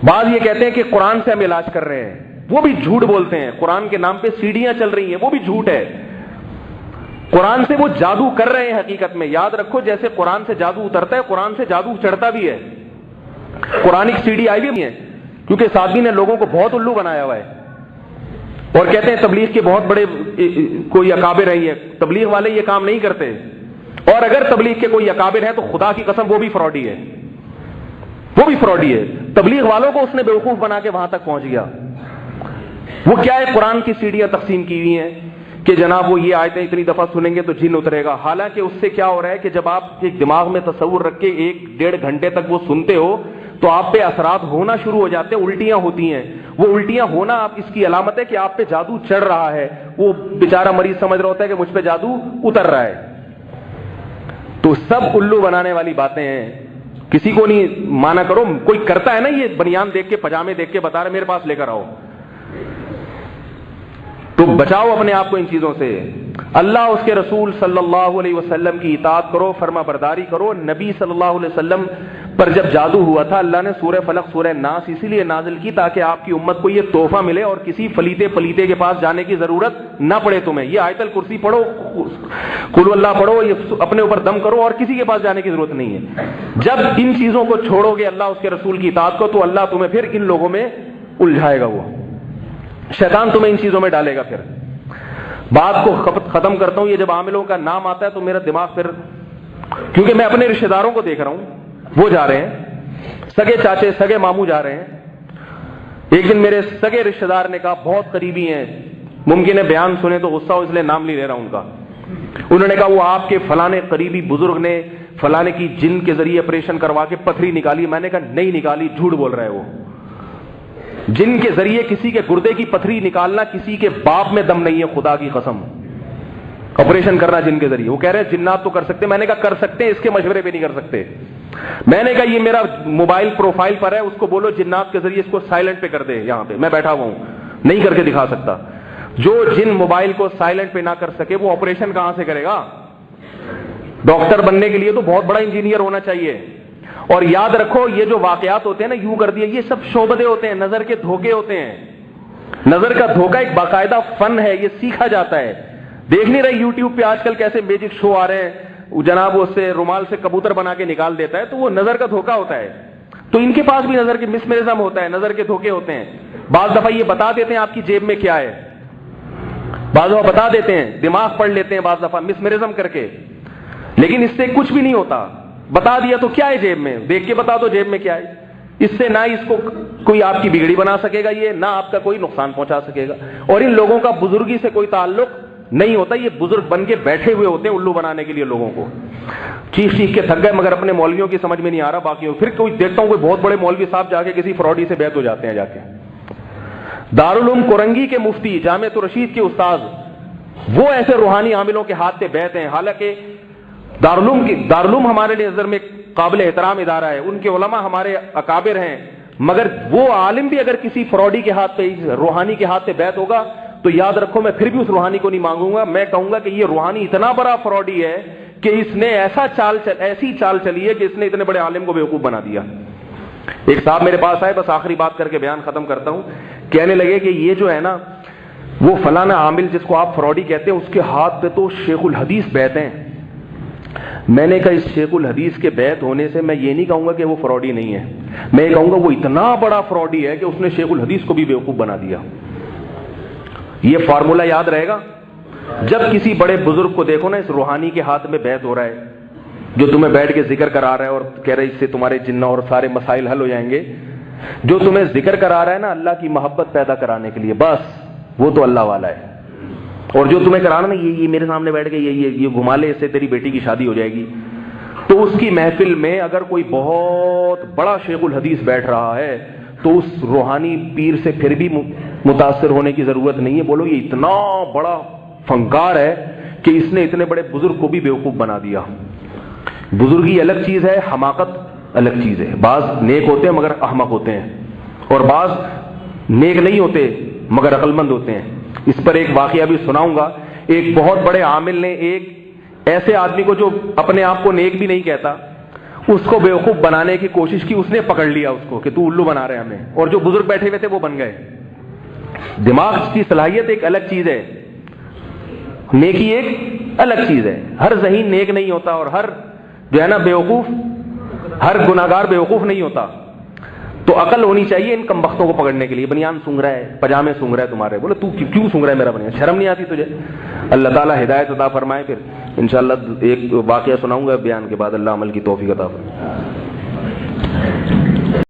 بعض یہ کہتے ہیں کہ قرآن سے ہم علاج کر رہے ہیں، وہ بھی جھوٹ بولتے ہیں. قرآن کے نام پہ سیڑھیاں چل رہی ہیں، وہ بھی جھوٹ ہے. قرآن سے وہ جادو کر رہے ہیں حقیقت میں. یاد رکھو جیسے قرآن سے جادو اترتا ہے، قرآن سے جادو چڑھتا بھی ہے. قرآنک سیڑھی آئی بھی ہے، کیونکہ سادگی نے لوگوں کو بہت الو بنایا ہوا ہے. اور کہتے ہیں تبلیغ کے بہت بڑے کوئی اکابر رہی ہے. تبلیغ والے یہ کام نہیں کرتے. اور اگر تبلیغ کے کوئی اکابر ہے تو خدا کی قسم وہ بھی فراڈی ہے، وہ بھی فراڈی ہے. تبلیغ والوں کو اس نے بیوقوف بنا کے وہاں تک پہنچ گیا. وہ کیا ہے، قرآن کی سیڑھیاں تقسیم کی ہوئی ہیں کہ جناب وہ یہ آیتیں اتنی دفعہ سنیں گے تو جن اترے گا. حالانکہ اس سے کیا ہو رہا ہے کہ جب آپ ایک دماغ میں تصور رکھ کے 1-1.5 گھنٹے تک وہ سنتے ہو تو آپ پہ اثرات ہونا شروع ہو جاتے ہیں، الٹیاں ہوتی ہیں. وہ الٹیاں ہونا آپ اس کی علامت ہے کہ آپ پہ جادو چڑھ رہا ہے. وہ بیچارہ مریض سمجھ رہا ہوتا ہے کہ مجھ پہ جادو اتر رہا ہے. تو سب الو بنانے والی باتیں ہیں. کسی کو نہیں مانا کرو. کوئی کرتا ہے نا یہ بنیان دیکھ کے، پجامے دیکھ کے بتا رہے میرے پاس لے کر آؤ، تو بچاؤ اپنے آپ کو ان چیزوں سے. اللہ اس کے رسول صلی اللہ علیہ وسلم کی اطاعت کرو، فرما برداری کرو. نبی صلی اللہ علیہ وسلم پر جب جادو ہوا تھا اللہ نے سورہ فلق سورہ ناس اسی لیے نازل کی تاکہ آپ کی امت کو یہ تحفہ ملے اور کسی پلیتے کے پاس جانے کی ضرورت نہ پڑے تمہیں. یہ آیت الکرسی پڑھو، قل اللہ پڑھو، یہ اپنے اوپر دم کرو اور کسی کے پاس جانے کی ضرورت نہیں ہے. جب ان چیزوں کو چھوڑو گے اللہ اس کے رسول کی اطاعت کو تو اللہ تمہیں پھر ان لوگوں میں الجھائے گا. وہ شیطان تمہیں ان چیزوں میں ڈالے گا. پھر بات کو ختم کرتا ہوں. یہ جب عاملوں کا نام آتا ہے تو میرا دماغ پھر، کیونکہ میں اپنے رشتہ داروں کو دیکھ رہا ہوں، وہ جا رہے ہیں، سگے چاچے سگے ماموں جا رہے ہیں. ایک دن میرے سگے رشتہ دار نے کہا، بہت قریبی ہیں، ممکن ہے بیان سنے تو غصہ ہو اس لیے نام نہیں لے رہا ان کا. انہوں نے کہا وہ آپ کے فلانے قریبی بزرگ نے فلاں کی جن کے ذریعے آپریشن کروا کے پتھری نکالی. میں نے کہا نہیں نکالی, جھوٹ بول رہا ہے وہ. جن کے ذریعے کسی کے گردے کی پتھری نکالنا کسی کے باپ میں دم نہیں ہے, خدا کی قسم. آپریشن کرنا جن کے ذریعے, وہ کہہ رہے ہیں جنات تو کر سکتے. میں نے کہا کر سکتے ہیں, اس کے مشورے پہ نہیں کر سکتے. میں نے کہا یہ میرا موبائل پروفائل پر ہے, اس کو بولو جنات کے ذریعے اس کو سائلنٹ پہ کر دے. یہاں پہ میں بیٹھا ہوا ہوں, نہیں کر کے دکھا سکتا. جو جن موبائل کو سائلنٹ پہ نہ کر سکے وہ آپریشن کہاں سے کرے گا؟ ڈاکٹر بننے کے لیے تو بہت بڑا انجینئر ہونا چاہیے. اور یاد رکھو یہ جو واقعات ہوتے ہیں نا, یوں کر دیے, یہ سب شعبدے ہوتے ہیں, نظر کے دھوکے ہوتے ہیں. نظر کا دھوکہ ایک باقاعدہ فن ہے, یہ سیکھا جاتا ہے. دیکھ نہیں رہے یوٹیوب پہ آج کل کیسے میجک شو آ رہے ہیں, جناب اس سے رومال سے کبوتر بنا کے نکال دیتا ہے, تو وہ نظر کا دھوکہ ہوتا ہے. تو ان کے پاس بھی نظر کے مسمرزم ہوتا ہے, نظر کے دھوکے ہوتے ہیں. بعض دفعہ یہ بتا دیتے ہیں آپ کی جیب میں کیا ہے, بعض دفعہ بتا دیتے ہیں, دماغ پڑھ لیتے ہیں بعض دفعہ مسمرزم کر کے, لیکن اس سے کچھ بھی نہیں ہوتا. بتا دیا تو کیا ہے جیب میں, دیکھ کے بتا دو جیب میں کیا ہے. اس سے نہ اس کو کوئی آپ کی بگڑی بنا سکے گا, یہ نہ آپ کا کوئی نقصان پہنچا سکے گا. اور ان لوگوں کا بزرگی سے کوئی تعلق نہیں ہوتا, یہ بزرگ بن کے بیٹھے ہوئے ہوتے ہیں الو بنانے کے لیے لوگوں کو. چیخ چیخ کے تھک گئے, مگر اپنے مولویوں کی سمجھ میں نہیں آ رہا. باقی پھر کوئی دیکھتا ہوں کوئی بہت بڑے مولوی صاحب جا کے کسی فراڈی سے بیعت ہو جاتے ہیں. جا کے دارالعلوم کورنگی کے مفتی, جامعۃ الرشید کے استاذ, وہ ایسے روحانی عاملوں کے ہاتھ سے بیعت ہیں. حالانکہ دارالعلوم ہمارے لیے نظر میں قابل احترام ادارہ ہے, ان کے علماء ہمارے اکابر ہیں, مگر وہ عالم بھی اگر کسی فراڈی کے ہاتھ پہ, روحانی کے ہاتھ سے بیعت ہوگا تو یاد رکھو میں پھر بھی اس روحانی کو نہیں مانگوں گا. میں کہوں گا کہ یہ روحانی اتنا بڑا فراڈی ہے کہ اس نے ایسی چال چلی ہے کہ اس نے اتنے بڑے عالم کو بیوقوف بنا دیا. ایک صاحب میرے پاس آئے, بس آخری بات کر کے بیان ختم کرتا ہوں. کہنے لگے کہ یہ جو ہے نا وہ فلانا عامل جس کو آپ فراڈی کہتے ہیں, اس کے ہاتھ پہ تو شیخ الحدیث بیعت ہیں. میں نے کہا اس شیخ الحدیث کے بیعت ہونے سے میں یہ نہیں کہوں گا کہ وہ فراڈی نہیں ہے, میں یہ کہوں گا وہ اتنا بڑا فراڈی ہے کہ اس نے شیخ الحدیث کو بھی بیوقوف بنا دیا. یہ فارمولہ یاد رہے گا. جب کسی بڑے بزرگ کو دیکھو نا اس روحانی کے ہاتھ میں بیعت ہو رہا ہے, جو تمہیں بیٹھ کے ذکر کرا رہا ہے اور کہہ رہے اس سے تمہارے جنہ اور سارے مسائل حل ہو جائیں گے, جو تمہیں ذکر کرا رہا ہے نا اللہ کی محبت پیدا کرانے کے لیے, بس وہ تو اللہ والا ہے. اور جو تمہیں کرانا نا یہ میرے سامنے بیٹھ کے یہ گھما لے, اس سے تیری بیٹی کی شادی ہو جائے گی, تو اس کی محفل میں اگر کوئی بہت بڑا شیخ الحدیث بیٹھ رہا ہے تو اس روحانی پیر سے پھر بھی متاثر ہونے کی ضرورت نہیں ہے. بولو یہ اتنا بڑا فنکار ہے کہ اس نے اتنے بڑے بزرگ کو بھی بیوقوف بنا دیا. بزرگی الگ چیز ہے, حماقت الگ چیز ہے. بعض نیک ہوتے ہیں مگر احمق ہوتے ہیں, اور بعض نیک نہیں ہوتے مگر عقل مند ہوتے ہیں. اس پر ایک واقعہ بھی سناؤں گا. ایک بہت بڑے عامل نے ایک ایسے آدمی کو جو اپنے آپ کو نیک بھی نہیں کہتا, اس کو بیوقوف بنانے کی کوشش کی. اس نے پکڑ لیا اس کو کہ تو الو بنا رہے ہمیں, اور جو بزرگ بیٹھے ہوئے تھے وہ بن گئے. دماغ کی صلاحیت ایک الگ چیز ہے, نیکی ایک الگ چیز ہے. ہر ذہین نیک نہیں ہوتا, اور ہر جو ہے نا بیوقوف, ہر گناہگار بیوقوف نہیں ہوتا. تو عقل ہونی چاہیے ان کم بختوں کو پکڑنے کے لیے. بنیان سونگ رہا ہے, پجامے سونگ رہا ہے تمہارے, بولے تو کیوں سونگ رہا ہے میرا بنیان, شرم نہیں آتی تجھے؟ اللہ تعالیٰ ہدایت عطا فرمائے. پھر انشاءاللہ ایک واقعہ سناؤں گا بیان کے بعد, اللہ عمل کی توفیق عطا فرمائے.